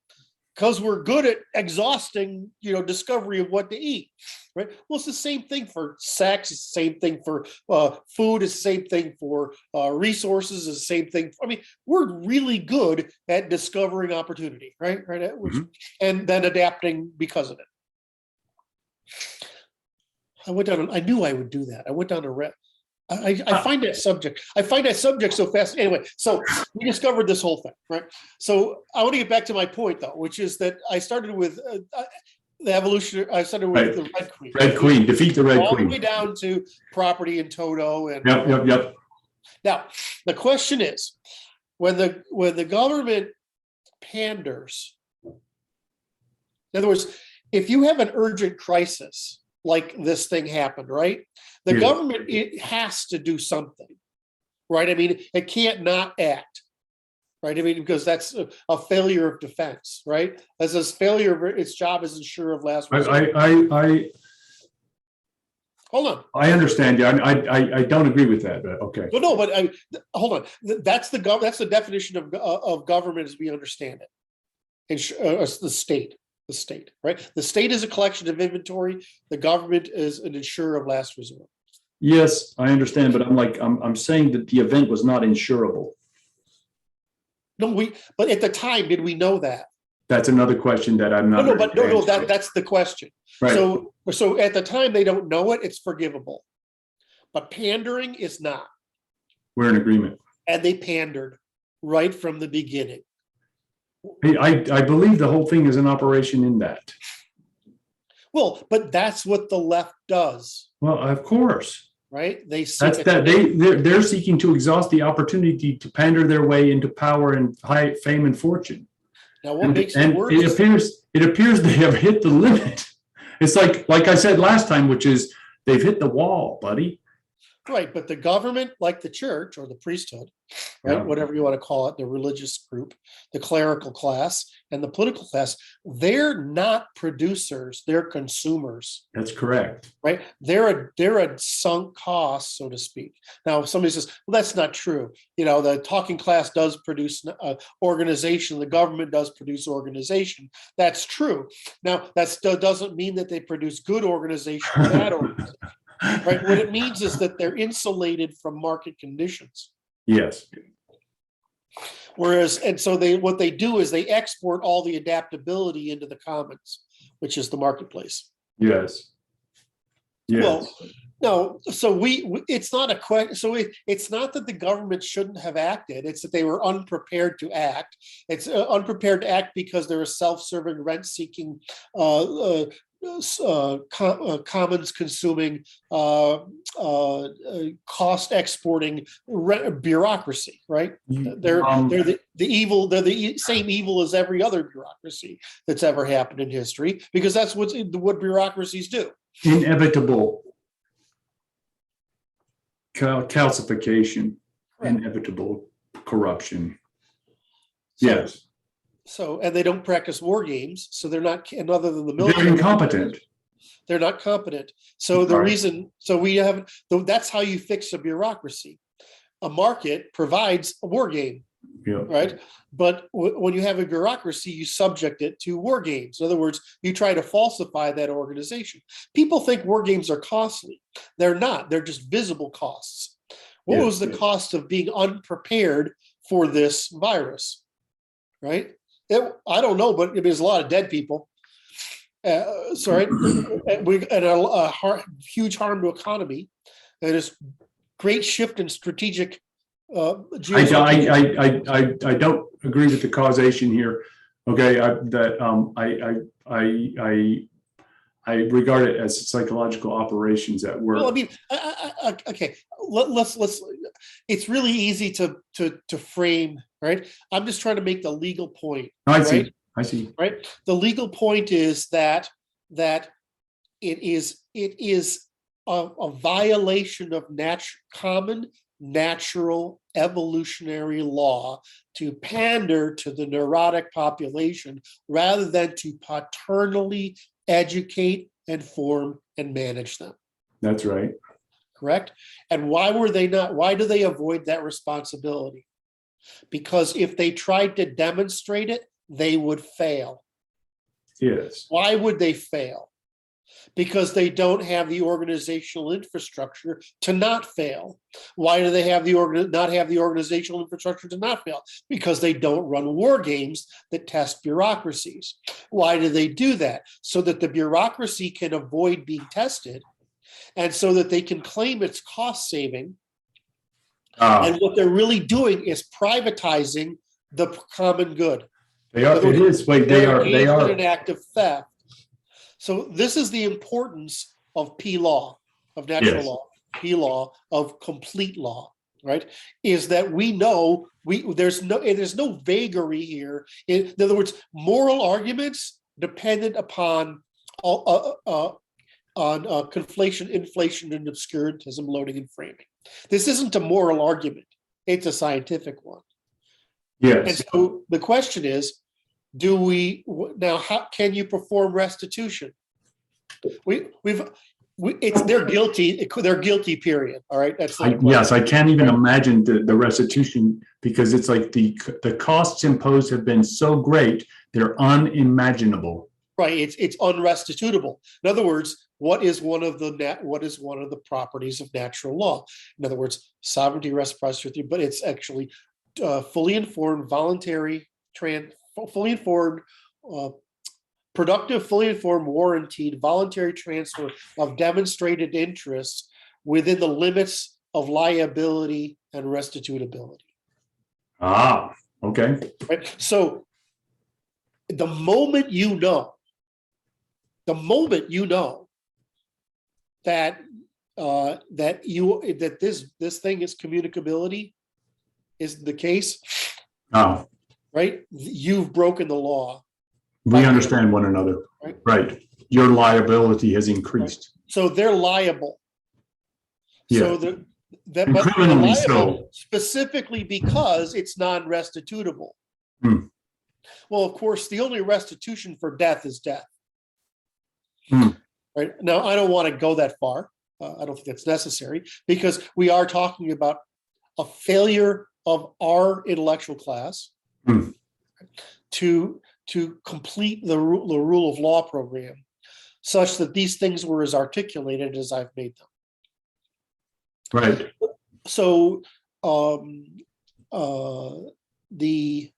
Because we're good at exhausting, discovery of what to eat, right? Well, it's the same thing for sex. It's the same thing for food. It's the same thing for resources. It's the same thing. We're really good at discovering opportunity, right? And then adapting because of it. I knew I would do that. I went down a I find that subject so fascinating. Anyway, so we discovered this whole thing, right? So I want to get back to my point, though, which is that I started with the evolution. I started with the Red Queen. Red Queen, defeat the Red Queen. All the way down to property and Toto. And Yep. Now, the question is, when the government panders, in other words, if you have an urgent crisis, like this thing happened, right? The government, it has to do something, right? It can't not act, right? Because that's a failure of defense, right? As a failure of its job as insurer of last resort. Hold on. I understand you. I don't agree with that, but okay. Well, no, but hold on. That's the definition of government as we understand it. The state, right? The state is a collection of inventory. The government is an insurer of last resort. Yes, I understand, but I'm saying that the event was not insurable. No, but at the time, did we know that? That's another question that I'm not. That's the question. Right. So at the time they don't know it, it's forgivable. But pandering is not. We're in agreement. And they pandered right from the beginning. I believe the whole thing is an operation in that. Well, but that's what the left does. Well, of course. Right? They're seeking to exhaust the opportunity to pander their way into power and high fame and fortune. Now, what makes it worse? It appears they have hit the limit. It's like I said last time, which is they've hit the wall, buddy. Right, but the government, like the church or the priesthood, right, whatever you want to call it, the religious group, the clerical class, and the political class, they're not producers, they're consumers. That's correct. Right? They're a sunk cost, so to speak. Now, if somebody says, well, that's not true. The talking class does produce organization, the government does produce organization. That's true. Now, that still doesn't mean that they produce good organization or bad organization. Right. What it means is that they're insulated from market conditions. Yes. So what they do is they export all the adaptability into the commons, which is the marketplace. Yes. Well, no. So it's not a question. So it's not that the government shouldn't have acted. It's that they were unprepared to act. It's unprepared to act because they're a self-serving, rent-seeking, commons consuming, cost exporting bureaucracy, right? They're the evil. They're the same evil as every other bureaucracy that's ever happened in history, because that's what bureaucracies do. Inevitable calcification. inevitable corruption. So- Yes, So, and they don't practice war games, so they're not, and other than the they're military, incompetent. they're not competent. So the Right. reason, so we have, that's how you fix a bureaucracy. A market provides a war game, Yeah, right? But when you have a bureaucracy, you subject it to war games. In other words, you try to falsify that organization. People think war games are costly. They're not, they're just visible costs. What Yeah, was the yeah. cost of being unprepared for this virus, right? I don't know, but there's a lot of dead people. Sorry, we and huge harm to economy, and it's great shift in strategic. I don't agree with the causation here. Okay, I regard it as psychological operations at work. Well, I mean, okay. Let's. It's really easy to frame, right? I'm just trying to make the legal point. I see. Right? I see. Right. The legal point is that it is a violation of common natural evolutionary law to pander to the neurotic population rather than to paternally educate, inform, and manage them. That's right. Correct? And why do they avoid that responsibility? Because if they tried to demonstrate it, they would fail. Yes. Why would they fail? Because they don't have the organizational infrastructure to not fail. Why do they not have the organizational infrastructure to not fail? Because they don't run war games that test bureaucracies. Why do they do that? So that the bureaucracy can avoid being tested, and so that they can claim it's cost saving. And what they're really doing is privatizing the common good. They are. It is. Wait, they are. They are an act of theft. So this is the importance of P law, of natural Yes. law, P law, of complete law, right? Is that we know there's no vagary here. In other words, moral arguments dependent upon conflation, inflation, and obscurantism, loading, and framing. This isn't a moral argument; it's a scientific one. Yes. And so the question is, how can you perform restitution? They're guilty. They're guilty. Period. All right. That's yes. I can't even imagine the restitution, because it's like the costs imposed have been so great they're unimaginable. Right. It's unrestitutable. In other words, what is one of the properties of natural law? In other words, sovereignty, reciprocity, but it's actually fully informed, voluntary, fully informed, productive, fully informed, warranted, voluntary transfer of demonstrated interests within the limits of liability and restitutability. Ah, okay. Right. So the moment you know that this thing is communicability is the case, Oh, right? You've broken the law. we understand one another. Right. Your liability has increased. So they're liable. Yeah. So but criminally liable so. specifically because it's non-restitutable. Hmm. Well, of course, the only restitution for death is death. Hmm. Right now, I don't want to go that far. I don't think that's necessary, because we are talking about a failure of our intellectual class to complete the rule of law program, such that these things were as articulated as I've made them. Right. So the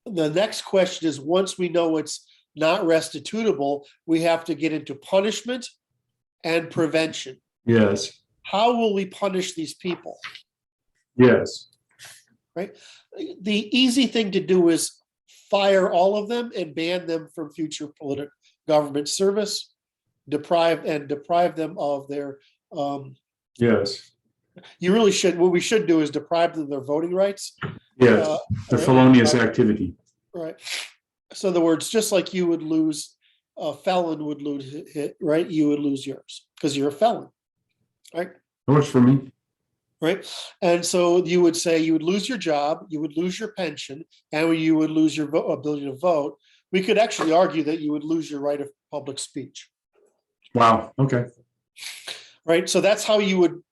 next question is, once we know it's not restitutable, we have to get into punishment and prevention. Yes. How will we punish these people? Yes. Right. The easy thing to do is fire all of them and ban them from future political government service, deprive them of their. Yes. You really should. What we should do is deprive them of their voting rights. Yes. The felonious activity. Right. So in other words, just like you would lose, a felon would lose his, right? You would lose yours because you're a felon, right? It works for me. right? And so you would say you would lose your job, you would lose your pension, and you would lose your ability to vote. We could actually argue that you would lose your right of public speech, Wow. Okay. right? So that's how you would,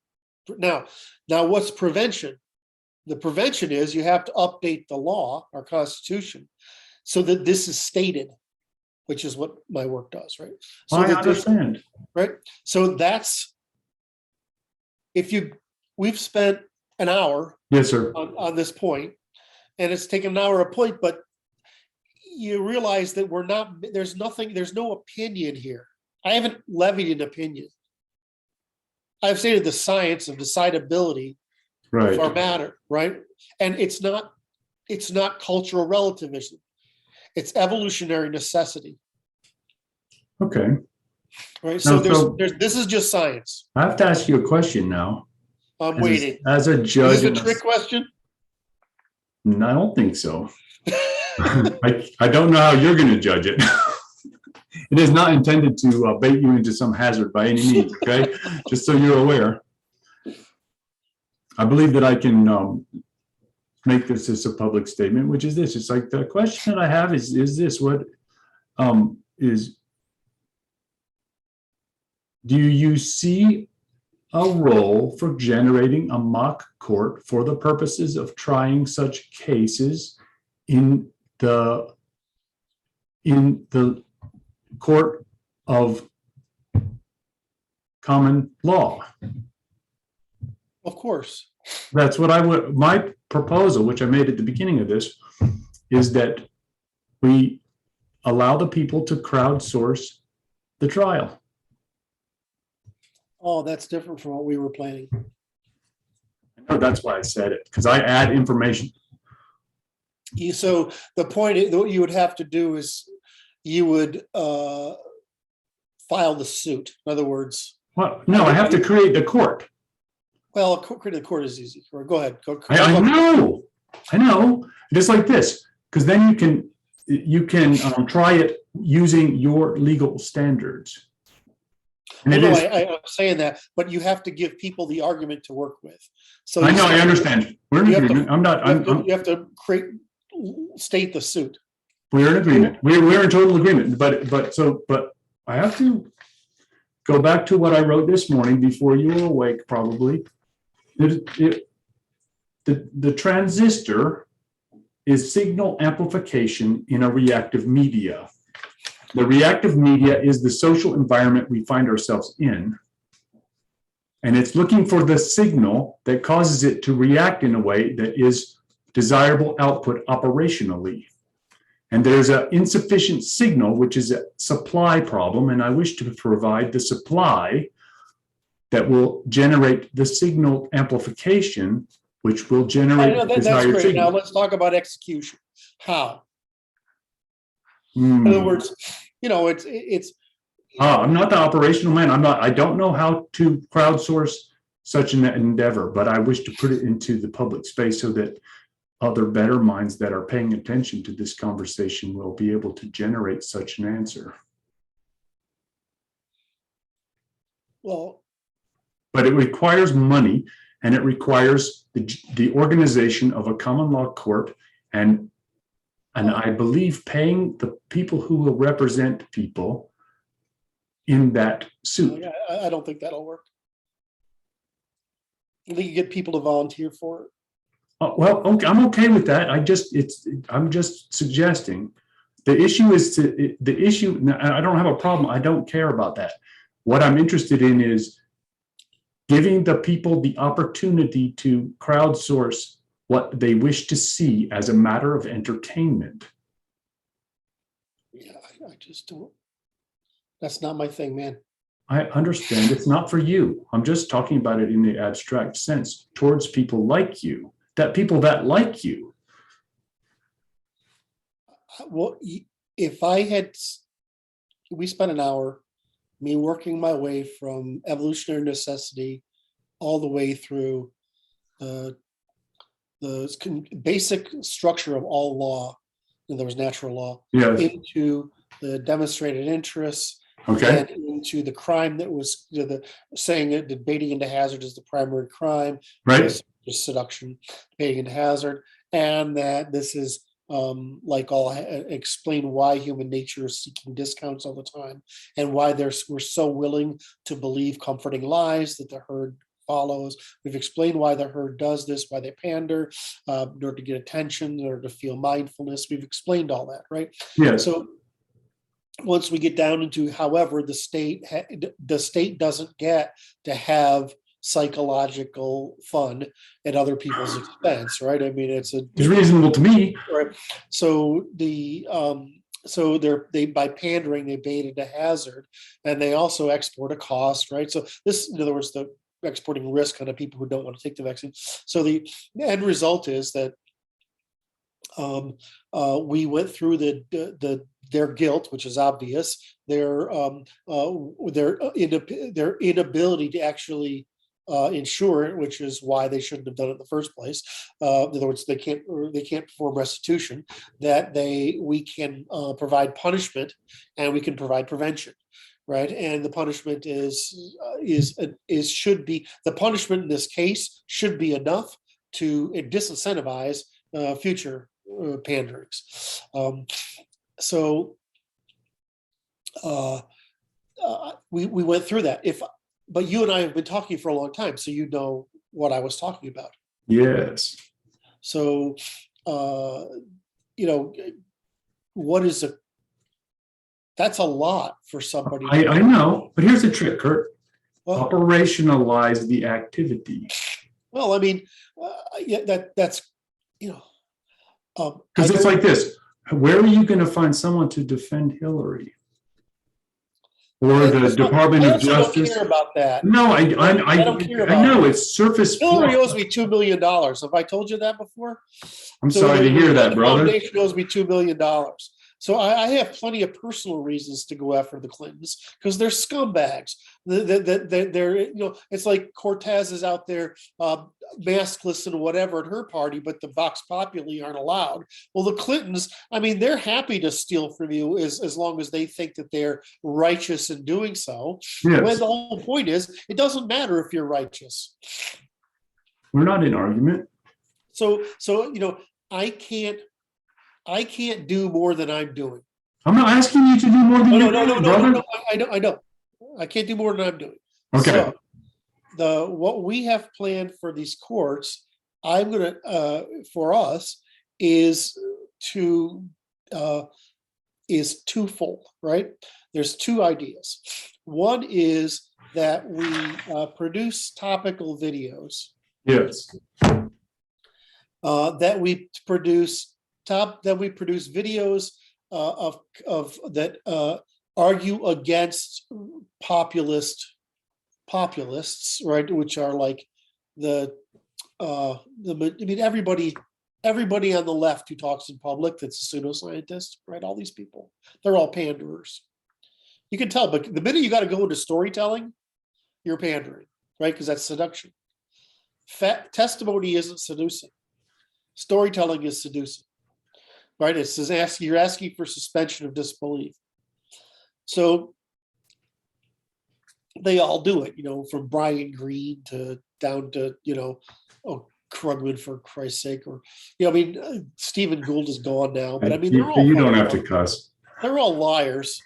now what's prevention? The prevention is you have to update the law, our Constitution, so that this is stated, which is what my work does, right? So I that there's, understand. right? So that's, we've spent an hour Yes, sir. on this point, and it's taken an hour a point, but you realize that there's no opinion here. I haven't levied an opinion. I've stated the science of decidability Right. of our matter, right? And it's not cultural relativism. It's evolutionary necessity, Okay. right? So Now, this is just science. I have to ask you a question now. I'm waiting. As a Is judge, this a trick question? I don't think so. I don't know how you're going to judge it. It is not intended to bait you into some hazard by any means, okay? Just so you're aware. I believe that I can make this as a public statement, which is this. It's like the question that I have is this: what is, do you see a role for generating a mock court for the purposes of trying such cases in the court of common law? Of course. That's what my proposal, which I made at the beginning of this, is that we allow the people to crowdsource the trial. Oh, that's different from what we were planning. No, that's why I said it, because I add information. So the point what you would have to do is you would file the suit. In other words, Well, no, I have to create the court. well, creating the court is easy. Go ahead. I know. Just like this, because then you can try it using your legal standards. And I'm saying that, but you have to give people the argument to work with. So I know, I understand. We're in agreement. You have to state the suit. We're in agreement. We're in total agreement. But I have to go back to what I wrote this morning before you were awake, probably. The transistor is signal amplification in a reactive media. The reactive media is the social environment we find ourselves in. And it's looking for the signal that causes it to react in a way that is desirable output operationally. And there's an insufficient signal, which is a supply problem. And I wish to provide the supply that will generate the signal amplification, which will generate the desired great. signal. Now let's talk about execution. How? In other words, it's. I'm not the operational man. I don't know how to crowdsource such an endeavor, but I wish to put it into the public space so that other better minds that are paying attention to this conversation will be able to generate such an answer. Well, but it requires money, and it requires the organization of a common law court, and I believe paying the people who will represent people in that suit. I don't think that'll work. I think you get people to volunteer for it. Oh, well, okay, I'm okay with that. I'm just suggesting. The issue is the issue. I don't have a problem. I don't care about that. What I'm interested in is giving the people the opportunity to crowdsource what they wish to see as a matter of entertainment. Yeah, I just don't. That's not my thing, man. I understand it's not for you. I'm just talking about it in the abstract sense towards people like you, people that like you. Well, if we spent an hour, me working my way from evolutionary necessity all the way through the basic structure of all law, in other words, natural law, Yes. into the demonstrated interests, Okay. and to the crime that was the saying that the baiting into hazard is the primary crime, Right. just seduction, baiting into hazard, and that this is like all explain why human nature is seeking discounts all the time, and why we're so willing to believe comforting lies that the herd follows. We've explained why the herd does this, why they pander in order to get attention, in order to feel mindfulness. We've explained all that, right? Yes. So once we get down into, however, the state doesn't get to have psychological fun at other people's expense, right? I mean, it's reasonable to me. Right. So so they by pandering they bait into hazard, and they also export a cost, right? So this, in other words, the exporting risk on the people who don't want to take the vaccine. So the end result is that we went through their guilt, which is obvious, their inability to actually insure it, which is why they shouldn't have done it in the first place. In other words, they can't perform restitution. That we can provide punishment, and we can provide prevention, right? And the punishment should be, the punishment in this case should be enough to disincentivize future panderings. We went through that. But you and I have been talking for a long time, so you know what I was talking about. Yes. So, what is that's a lot for somebody. I know, but here's the trick, Kurt. Well, operationalize the activity. Well, I mean, that's because it's like this. Where are you going to find someone to defend Hillary? Or the Department of Justice? I don't care about that. No, I don't care about I know it's surface. Hillary owes me $2 million. Have I told you that before? I'm sorry to hear that, brother. The foundation owes me $2 million. So I have plenty of personal reasons to go after the Clintons because they're scumbags. They're it's like Cortez is out there maskless and whatever at her party, but the Vox Populi aren't allowed. Well, the Clintons, I mean, they're happy to steal from you as long as they think that they're righteous in doing so. Yes. When the whole point is, it doesn't matter if you're righteous. We're not in argument. So I can't do more than I'm doing. I'm not asking you to do more than you're doing, brother. No, I know. I can't do more than I'm doing. Okay. So what we have planned for these courts, I'm gonna for us is twofold, right? There's two ideas. One is that we produce topical videos. Yes. That we produce videos of that argue against populists, right? Which are like I mean, everybody on the left who talks in public that's a pseudoscientist, right? All these people, they're all panderers. You can tell, but the minute you got to go into storytelling, you're pandering, right? Because that's seduction. Testimony isn't seducing. Storytelling is seducing. Right, it says you're asking for suspension of disbelief. So they all do it, from Brian Greene down to Krugman, for Christ's sake, or I mean, Stephen Gould is gone now, but I mean, they're all you don't have to cuss. They're all liars,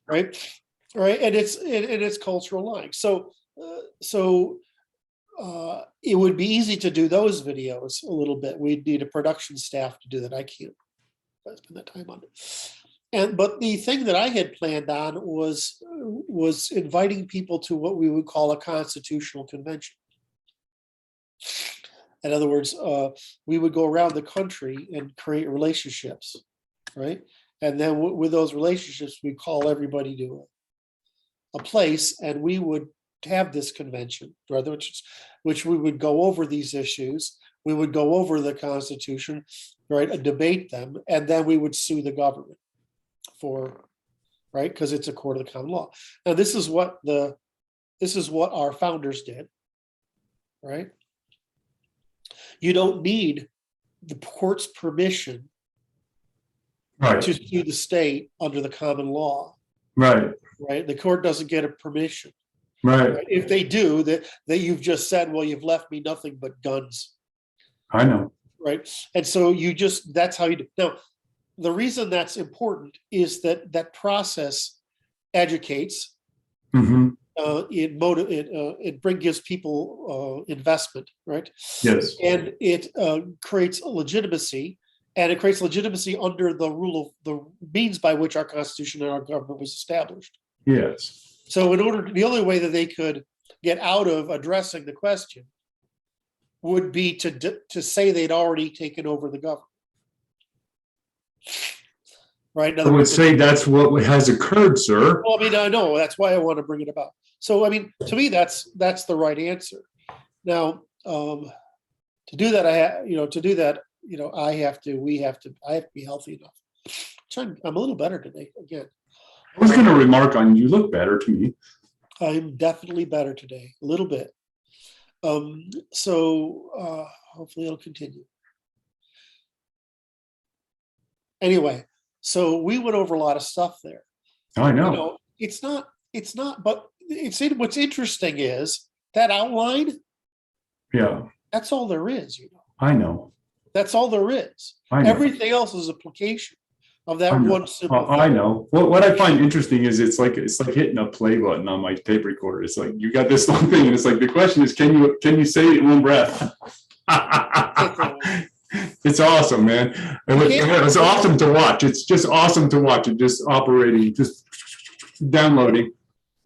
right? Right, and it's cultural lying. So it would be easy to do those videos a little bit. We'd need a production staff to do that. I can't spend that time on it. But the thing that I had planned on was inviting people to what we would call a constitutional convention. In other words, we would go around the country and create relationships, right? And then with those relationships, we call everybody to a place, and we would have this convention, which we would go over these issues. We would go over the Constitution, right, debate them, and then we would sue the government right, because it's a court of the common law. Now, this is what our founders did, right? You don't need the court's permission, right, to sue the state under the common law. Right. right? The court doesn't get a permission. Right. Right? If they do, that you've just said, well, you've left me nothing but guns, I know. right? And so that's how you do. Now, the reason that's important is that process educates. Hmm. It gives people investment, right? Yes. And it creates a legitimacy, and it creates legitimacy under the rule of the means by which our Constitution and our government was established. Yes. So the only way that they could get out of addressing the question would be to say they'd already taken over the government. Right? I would say that's what has occurred, sir. Well, I mean, I know, that's why I want to bring it about. So, I mean, to me, that's the right answer. Now, to do that, I have to be healthy enough. I'm a little better today again. I was going to remark on you look better to me. I'm definitely better today, a little bit. So hopefully it'll continue. Anyway, so we went over a lot of stuff there. I know. It's not, but what's interesting is that outline. Yeah. That's all there is, I know. That's all there is. I know. Everything else is application of that one simple thing. I know. What I find interesting is it's like hitting a play button on my tape recorder. It's like you got this long thing, and it's like the question is, can you say it in one breath? It's awesome, man. It's awesome to watch. It's just awesome to watch it just operating, just downloading.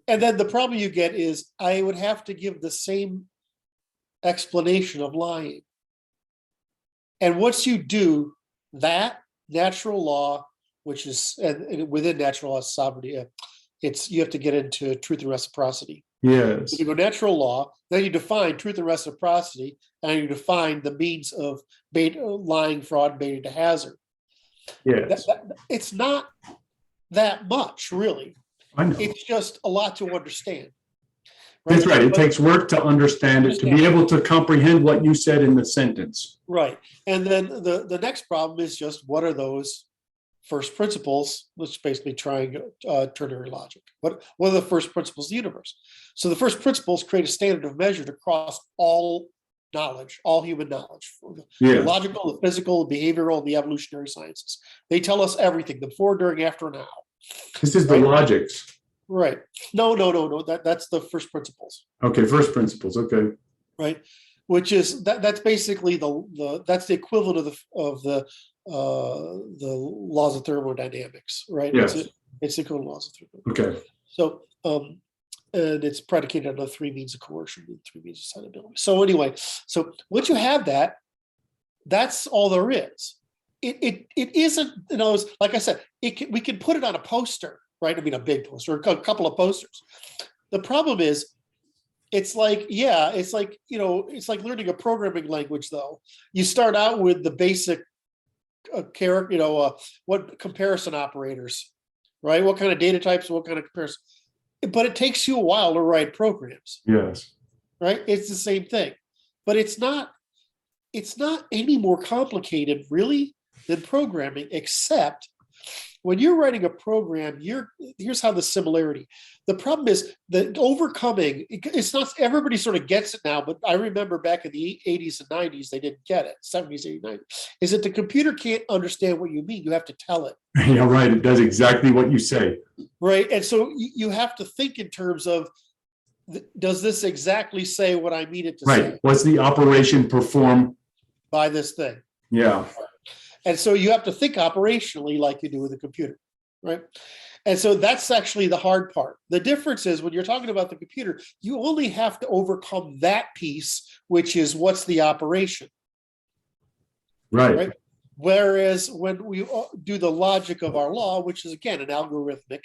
And then the problem you get is I would have to give the same explanation of lying. And once you do that, natural law, which is and within natural law sovereignty, you have to get into truth and reciprocity. Yes. So you go natural law, then you define truth and reciprocity, and you define the means of lying, fraud, baiting to hazard. Yes. It's not that much, really. I know. It's just a lot to understand. Right? That's right. It takes work to understand it, to be able to comprehend what you said in the sentence. Right. And then the next problem is just what are those first principles, which basically ternary logic. What are the first principles of the universe? So the first principles create a standard of measure to cross all knowledge, all human knowledge, the logical, the physical, the behavioral, and the evolutionary sciences. They tell us everything, the before, during, after, now. This is the logics. Right. No. That's the first principles. Okay, first principles. Okay. Right. Which is that's basically that's the equivalent of the laws of thermodynamics, right? Yes. It's the equivalent laws of thermodynamics. Okay. So and it's predicated on the three means of coercion and three means of assignability. So anyway, so once you have that, that's all there is. It isn't, like I said, we can put it on a poster, right? I mean, a big poster, or a couple of posters. The problem is, it's like learning a programming language, though. You start out with the basic what comparison operators, right? What kind of data types, what kind of comparison. But it takes you a while to write programs. Yes. Right? It's the same thing. But it's not any more complicated, really, than programming, except when you're writing a program, here's how the similarity. The problem is that overcoming, it's not, everybody sort of gets it now, but I remember back in the 80s and 90s, they didn't get it, 70s, 80s, 90s, is that the computer can't understand what you mean. You have to tell it. Yeah, right. It does exactly what you say. Right. And so you have to think in terms of, does this exactly say what I mean it to say? Right. What's the operation perform by this thing? Yeah. And so you have to think operationally like you do with a computer, right? And so that's actually the hard part. The difference is when you're talking about the computer, you only have to overcome that piece, which is what's the operation. Right. Whereas when we do the logic of our law, which is, again, an algorithmic,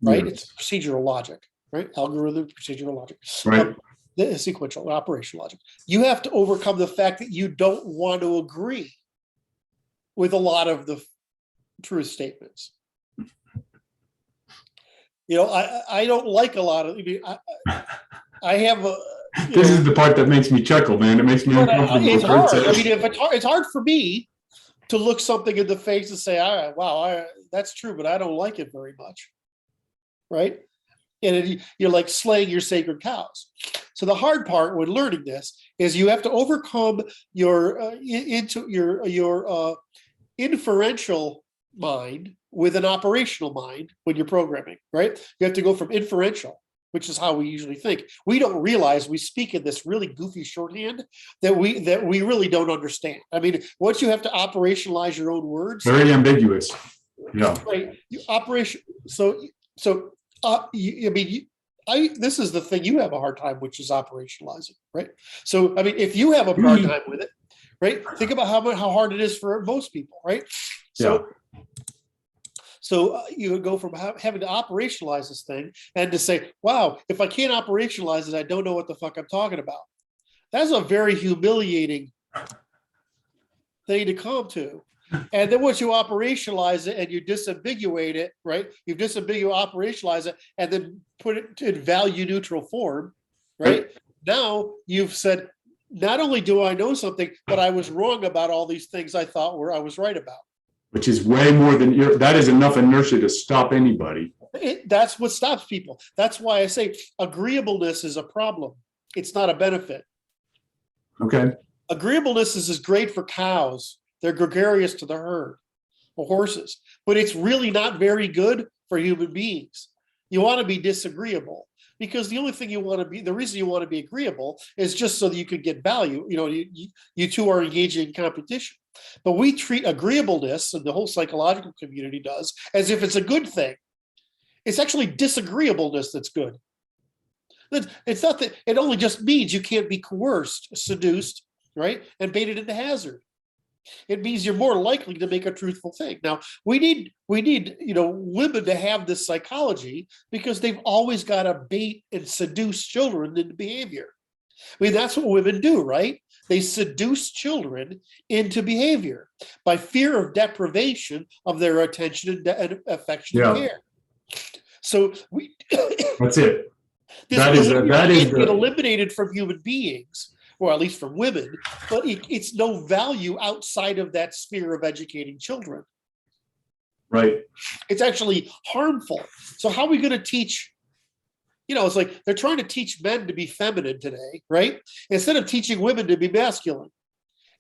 right? Yes. It's procedural logic, right? Algorithmic procedural logic. Right. The sequential operational logic. You have to overcome the fact that you don't want to agree with a lot of the truth statements. I don't like a lot of, I have a. This is the part that makes me chuckle, man. It makes me uncomfortable. It's hard. I mean, it's hard for me to look something in the face and say, wow, that's true, but I don't like it very much. Right? And you're like slaying your sacred cows. So the hard part when learning this is you have to overcome your inferential mind with an operational mind when you're programming, right? You have to go from inferential, which is how we usually think. We don't realize we speak in this really goofy shorthand that we really don't understand. I mean, once you have to operationalize your own words, Very ambiguous. Yeah. right? You operation. This is the thing you have a hard time, which is operationalizing, right? So, I mean, if you have a hard time with it, right? Think about how hard it is for most people, right? So, you would go from having to operationalize this thing and to say, wow, if I can't operationalize it, I don't know what the fuck I'm talking about. That's a very humiliating thing to come to. And then once you operationalize it and you disambiguate it, right? You operationalize it and then put it in value neutral form, right? Now you've said, not only do I know something, but I was wrong about all these things I thought I was right about. Which is way more than that is enough inertia to stop anybody. That's what stops people. That's why I say agreeableness is a problem. It's not a benefit. Okay. Agreeableness is great for cows. They're gregarious to the herd, or horses, but it's really not very good for human beings. You want to be disagreeable because the only thing you want to be, the reason you want to be agreeable is just so that you could get value. You know, you two are engaging in competition. But we treat agreeableness, and the whole psychological community does, as if it's a good thing. It's actually disagreeableness that's good. It's not that, it only just means you can't be coerced, seduced, right, and baited into hazard. It means you're more likely to make a truthful thing. Now, we need women to have this psychology because they've always got to bait and seduce children into behavior. I mean, that's what women do, right? They seduce children into behavior by fear of deprivation of their attention and affection and care. So that's it. That is get eliminated from human beings, or at least from women, but it's no value outside of that sphere of educating children. Right. It's actually harmful. So how are we going to teach? It's like they're trying to teach men to be feminine today, right? Instead of teaching women to be masculine.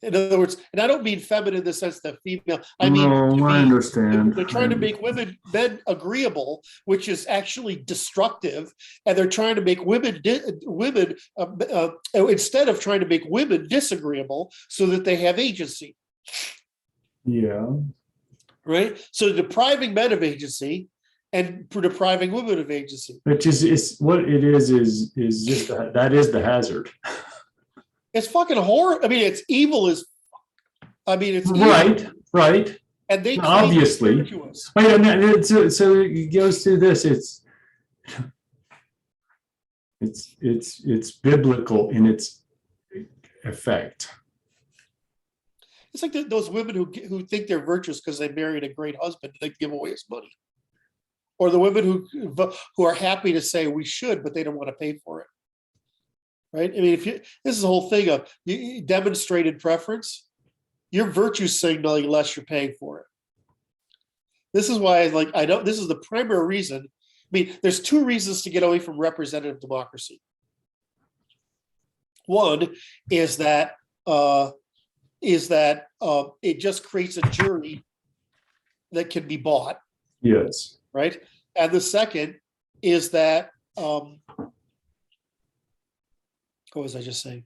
In other words, and I don't mean feminine in the sense that female. I mean, I understand. They're trying to make men agreeable, which is actually destructive, and they're trying to make women instead of trying to make women disagreeable, so that they have agency. Yeah. Right. So depriving men of agency and depriving women of agency. Which is what it is just that is the hazard. It's fucking horror. I mean, it's evil as. I mean, it's evil. Right. And they obviously. So it goes through this. It's biblical in its effect. It's like those women who think they're virtuous because they married a great husband and they give away his money, or the women who are happy to say we should, but they don't want to pay for it. Right? I mean, this is the whole thing of demonstrated preference. You're virtue signaling unless you're paying for it. This is why this is the primary reason. I mean, there's two reasons to get away from representative democracy. One is that it just creates a jury that can be bought. Yes. Right. And the second is that what was I just saying?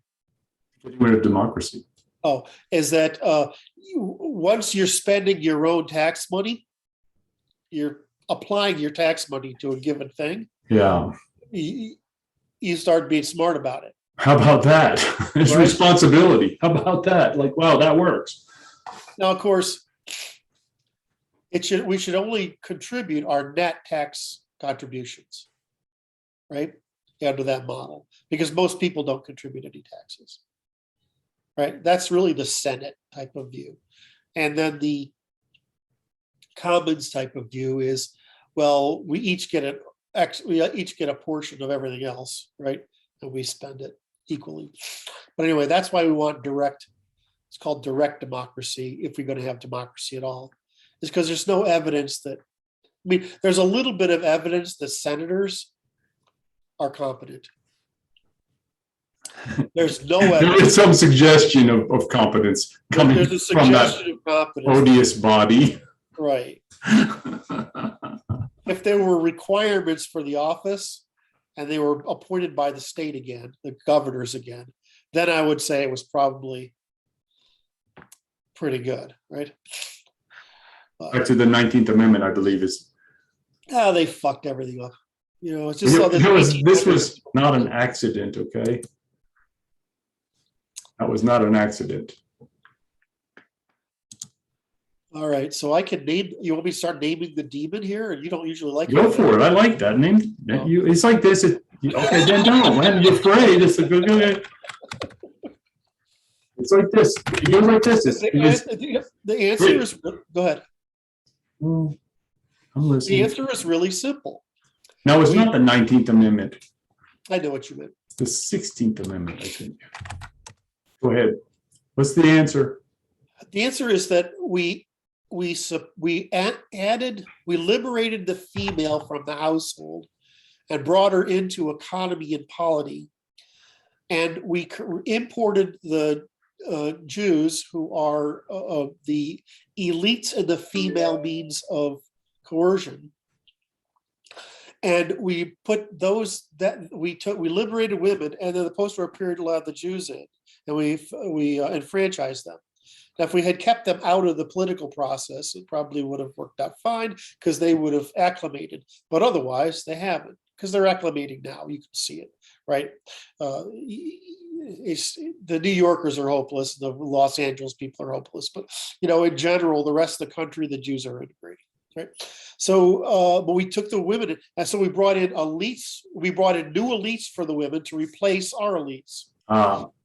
Getting rid of democracy. Oh, is that once you're spending your own tax money, you're applying your tax money to a given thing. Yeah. You start being smart about it. How about that? It's responsibility. How about that? Like, wow, that works. Now, of course, we should only contribute our net tax contributions, right? Under that model, because most people don't contribute any taxes, right? That's really the Senate type of view. And then the Commons type of view is, well, we each get a portion of everything else, right? And we spend it equally. But anyway, that's why we want it's called direct democracy, if we're going to have democracy at all. It's because there's no evidence that, I mean, there's a little bit of evidence that senators are competent. There's no There evidence. is some suggestion of competence coming There's a from that suggestion of competence. odious body. Right. If there were requirements for the office and they were appointed by the state again, the governors again, then I would say it was probably pretty good, right? Back to the 19th Amendment, I believe is. They fucked everything up. You know, it's just This was not an accident, okay? That was not an accident. All right, so I can name. You want me to start naming the demon here, and you don't usually like Go it. for it. I like that name. Oh. It's like this. Okay, then don't. Man, you're afraid. It's a good. It's like this. It goes like this. The answer is. Go ahead. I'm The listening. answer is really simple. No, it's not the 19th Amendment. I know what you meant. The 16th Amendment, I think. Go ahead. What's the answer? The answer is that we liberated the female from the household and brought her into economy and polity, and we imported the Jews, who are the elites in the female means of coercion, and we put those we liberated women, and then the post-war period allowed the Jews in, and we enfranchised them. Now, if we had kept them out of the political process, it probably would have worked out fine because they would have acclimated. But otherwise, they haven't, because they're acclimating now. You can see it, right? The New Yorkers are hopeless. The Los Angeles people are hopeless. But, in general, the rest of the country, the Jews are integrating, right? So, but we took the women, and so we brought in elites. We brought in new elites for the women to replace our elites.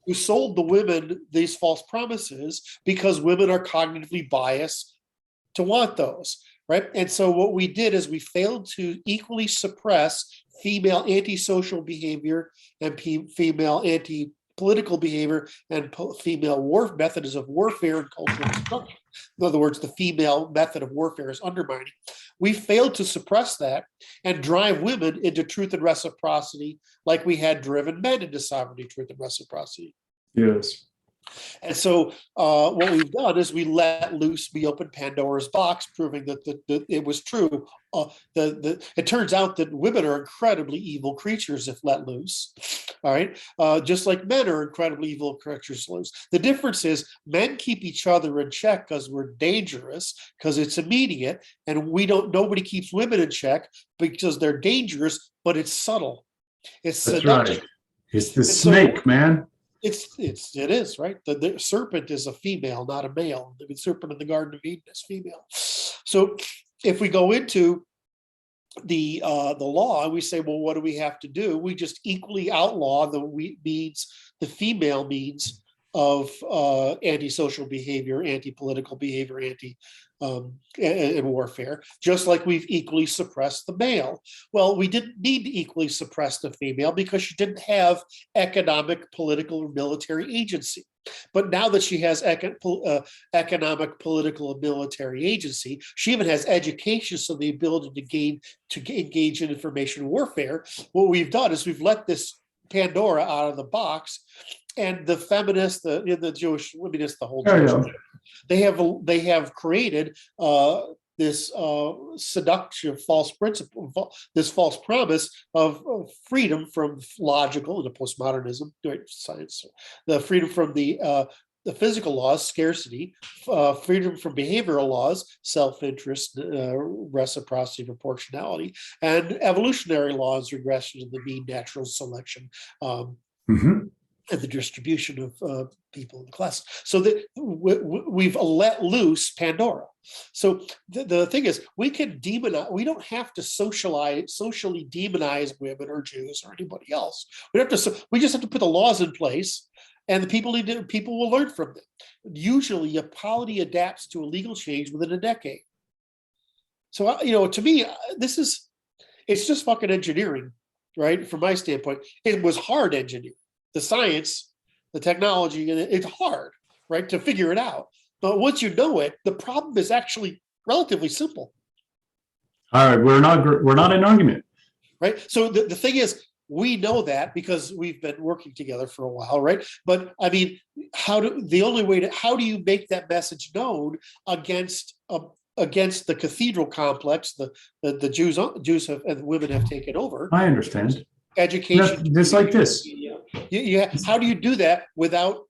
Who sold the women these false promises because women are cognitively biased to want those, right? And so what we did is we failed to equally suppress female antisocial behavior and female anti-political behavior and female methods of warfare and cultural destruction. In other words, the female method of warfare is undermining. We failed to suppress that and drive women into truth and reciprocity like we had driven men into sovereignty, truth, and reciprocity. Yes. And so what we've done is we let loose, we opened Pandora's box, proving that it was true. It turns out that women are incredibly evil creatures if let loose, all right? Just like men are incredibly evil creatures loose. The difference is men keep each other in check because we're dangerous, because it's immediate, and nobody keeps women in check because they're dangerous, but it's subtle. It's seduction. Right. It's the snake, man. It is, right? The serpent is a female, not a male. The serpent in the Garden of Eden is female. So if we go into the law and we say, well, what do we have to do? We just equally outlaw the female means of antisocial behavior, anti-political behavior, and warfare, just like we've equally suppressed the male. Well, we didn't need to equally suppress the female because she didn't have economic, political, or military agency. But now that she has economic, political, and military agency, she even has education, so the ability to engage in information warfare. What we've done is we've let this Pandora out of the box, and the feminists, the Jewish feminists, the whole Jewish, they have created this seductive false principle, this false promise of freedom from logical, the postmodernism, science, the freedom from the physical laws, scarcity, freedom from behavioral laws, self-interest, reciprocity, proportionality, and evolutionary laws, regression of the mean, natural selection, and the distribution of people in the class. So that we've let loose Pandora. So the thing is, we can demonize. We don't have to socially demonize women or Jews or anybody else. We just have to put the laws in place, and the people will learn from them. Usually, a polity adapts to a legal change within a decade. So to me, it's just fucking engineering, right? From my standpoint, it was hard engineering. The science, the technology, and it's hard, right, to figure it out. But once you know it, the problem is actually relatively simple. All right, we're not in argument, right? So the thing is, we know that because we've been working together for a while, right? But I mean, how do you make that message known against the cathedral complex the Jews have and women have taken over? I understand. Education, Just like this. how do you do that without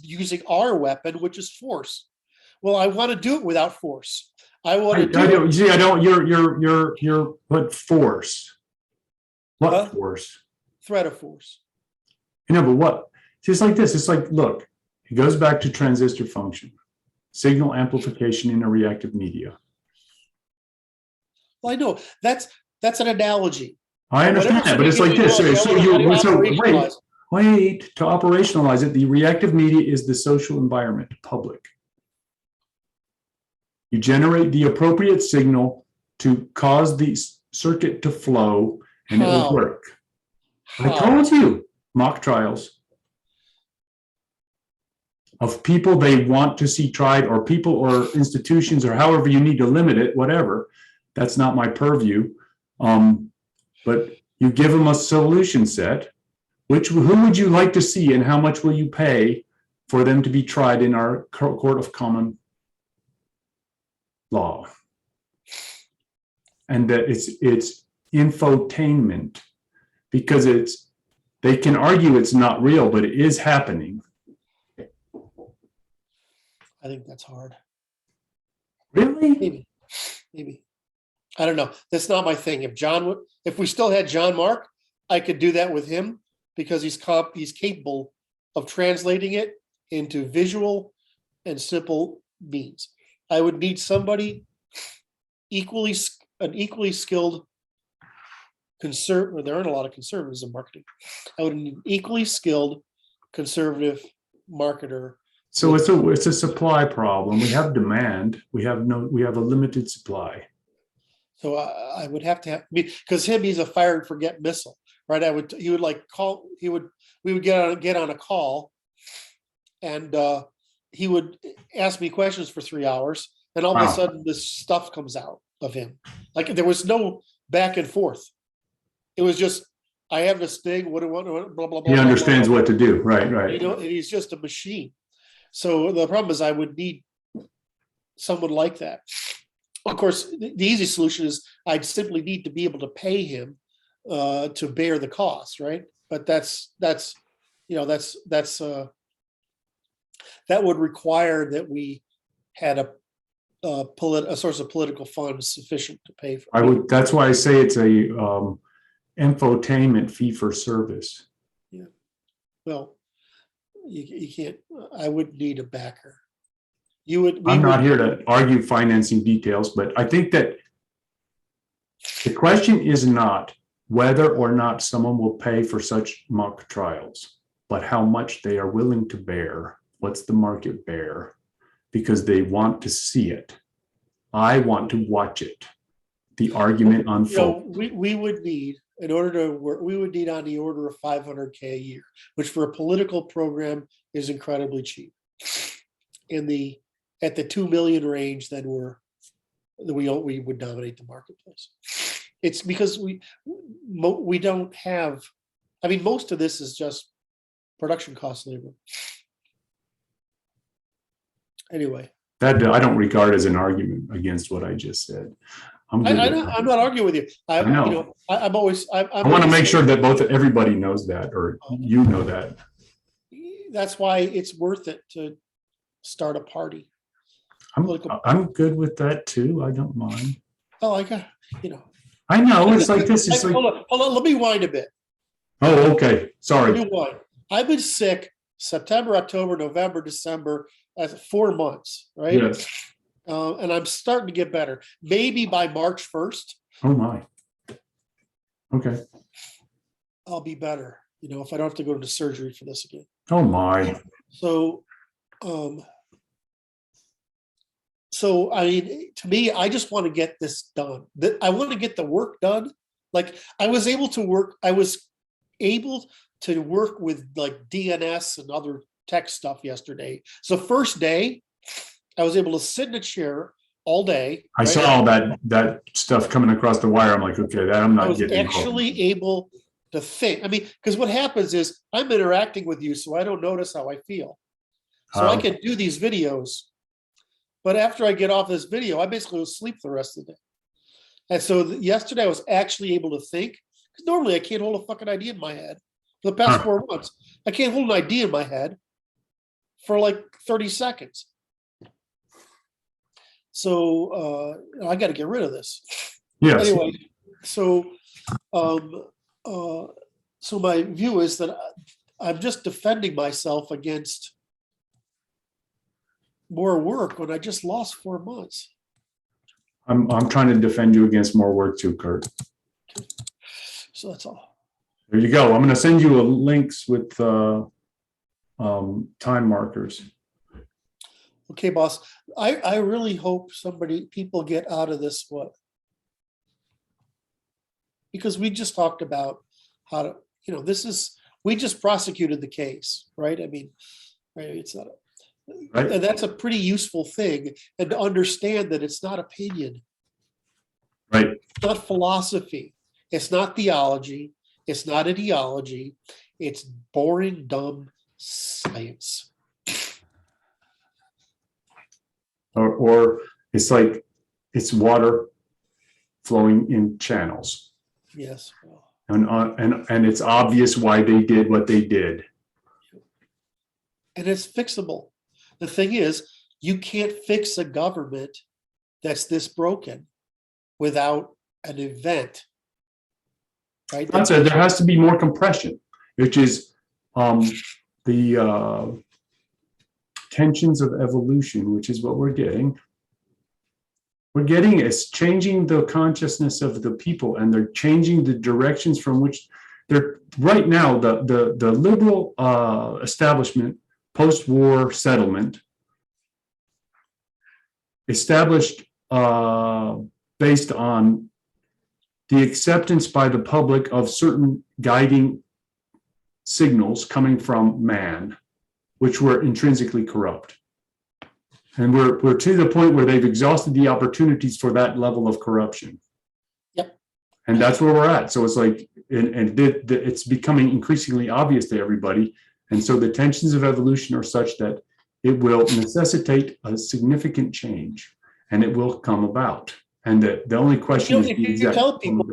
using our weapon, which is force? Well, I want to do it without force. I want to do it. See, I don't. You're put force. What force? Threat of force. But what? Just like this. It's like, look, it goes back to transistor function, signal amplification in a reactive media. Well, I know that's an analogy. I understand that, but it's like this. Wait. To operationalize it, the reactive media is the social environment, public. You generate the appropriate signal to cause the circuit to flow, and it will work. I told you, mock trials of people they want to see tried, or people or institutions, or however you need to limit it, whatever. That's not my purview. But you give them a solution set. Who would you like to see, and how much will you pay for them to be tried in our court of common law? And that it's infotainment, because they can argue it's not real, but it is happening. I think that's hard. Really? Maybe. I don't know. That's not my thing. If we still had John Mark, I could do that with him, because he's capable of translating it into visual and simple means. I would need somebody an equally skilled there aren't a lot of conservatives in marketing. I would need an equally skilled conservative marketer. So it's a supply problem. We have demand. We have a limited supply. So I would have to have, because he's a fire and forget missile, right? We would get on a call, and he would ask me questions for 3 hours, and all of a sudden this stuff comes out of him. Like, there was no back and forth. It was just, I have this thing, what do I want, blah, blah, blah. He understands what to do. Right. He's just a machine. So the problem is I would need someone like that. Of course, the easy solution is I'd simply need to be able to pay him to bear the cost, right? But that would require that we had a source of political funds sufficient to pay for. That's why I say it's a infotainment fee for service. Yeah. Well, you can't. I would need a backer. I'm not here to argue financing details, but I think that the question is not whether or not someone will pay for such mock trials, but how much they are willing to bear. What's the market bear? Because they want to see it. I want to watch it. The argument unfold. We would need, in order to work, we would need on the order of $500K a year, which for a political program is incredibly cheap. At the 2 million range, then we would dominate the marketplace. It's because we don't have. I mean, most of this is just production cost labor. Anyway, that I don't regard as an argument against what I just said. I'm not arguing with you. I know. I want to make sure that everybody knows that, or you know that. That's why it's worth it to start a party. I'm good with that too. I don't mind. Oh, I know it's like this. It's hold on. Let me wind a bit. Oh, okay. Sorry. Let me wind. I've been sick September, October, November, December, 4 months, right? Yes. And I'm starting to get better. Maybe by March 1st. Oh my. Okay. I'll be better. If I don't have to go into surgery for this again. Oh my. So I mean, to me, I just want to get this done. I want to get the work done. Like, I was able to work with like DNS and other tech stuff yesterday. So first day, I was able to sit in a chair all day. I saw all that stuff coming across the wire. I'm like, okay, that I'm not getting. I was actually able to think. I mean, because what happens is I'm interacting with you, so I don't notice how I feel. So I can do these videos, but after I get off this video, I basically will sleep the rest of the day. And so yesterday I was actually able to think, because normally I can't hold a fucking idea in my head. For the past 4 months, I can't hold an idea in my head for like 30 seconds. So I got to get rid of this. Yes. Anyway, so so my view is that I'm just defending myself against more work when I just lost 4 months. I'm trying to defend you against more work too, Kurt. So that's all. There you go. I'm going to send you links with time markers. Okay, boss. I really hope people get out of this because we just talked about how to, we just prosecuted the case, right? I mean, right, it's not Right. and that's a pretty useful thing, and to understand that it's not opinion. Right. It's not philosophy. It's not theology. It's not ideology. It's boring, dumb science. Or it's like it's water flowing in channels. Yes. Well, And it's obvious why they did what they did. and it's fixable. The thing is, you can't fix a government that's this broken without an event. Right? That said, there has to be more compression, which is the tensions of evolution, which is what we're getting. We're getting is changing the consciousness of the people, and they're changing the directions from which they're right now. The liberal establishment, post-war settlement, established based on the acceptance by the public of certain guiding signals coming from man, which were intrinsically corrupt. And we're to the point where they've exhausted the opportunities for that level of corruption. Yep. And that's where we're at. So it's like, it's becoming increasingly obvious to everybody. And so the tensions of evolution are such that it will necessitate a significant change, and it will come about. And the only question is the if you exact tell people,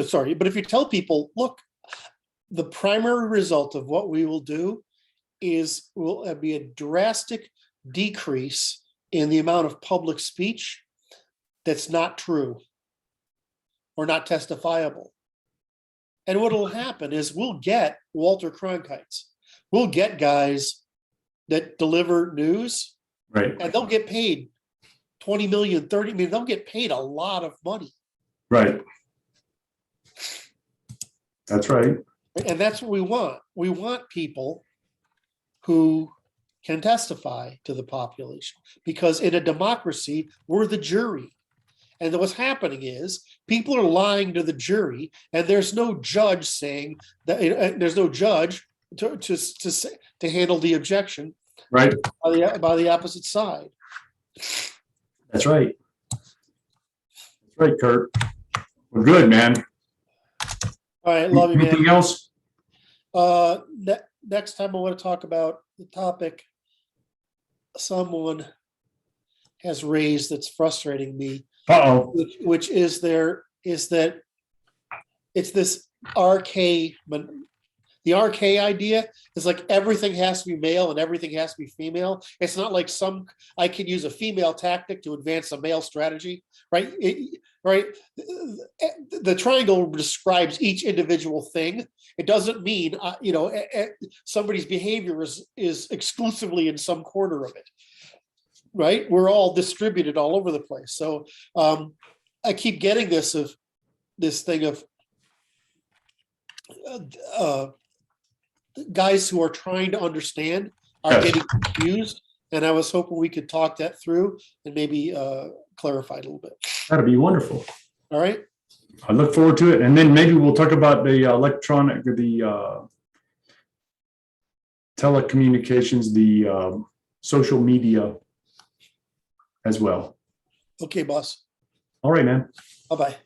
sorry, but if you tell people, look, the primary result of what we will do will be a drastic decrease in the amount of public speech that's not true or not testifiable. And what will happen is we'll get Walter Cronkites. We'll get guys that deliver news, right, and they'll get paid 20 million, 30 million. They'll get paid a lot of money. right. That's right. And that's what we want. We want people who can testify to the population, because in a democracy, we're the jury. And what's happening is people are lying to the jury, and there's no judge saying that, there's no judge to handle the objection, Right. by the opposite side. That's right. That's right, Kurt. We're good, man. All right, love you, man. Anything else? Next time I want to talk about the topic someone has raised that's frustrating me, which is that it's this RK. The RK idea is like everything has to be male and everything has to be female. It's not like I can use a female tactic to advance a male strategy, right? Right. The triangle describes each individual thing. It doesn't mean, somebody's behavior is exclusively in some corner of it, right? We're all distributed all over the place. So I keep getting this thing of guys who are trying to understand are getting confused, and I was hoping we could talk that through and maybe clarify it a little bit. That'd be wonderful. All right. I look forward to it, and then maybe we'll talk about the telecommunications, the social media as well. Okay, boss. All right, man. Bye-bye.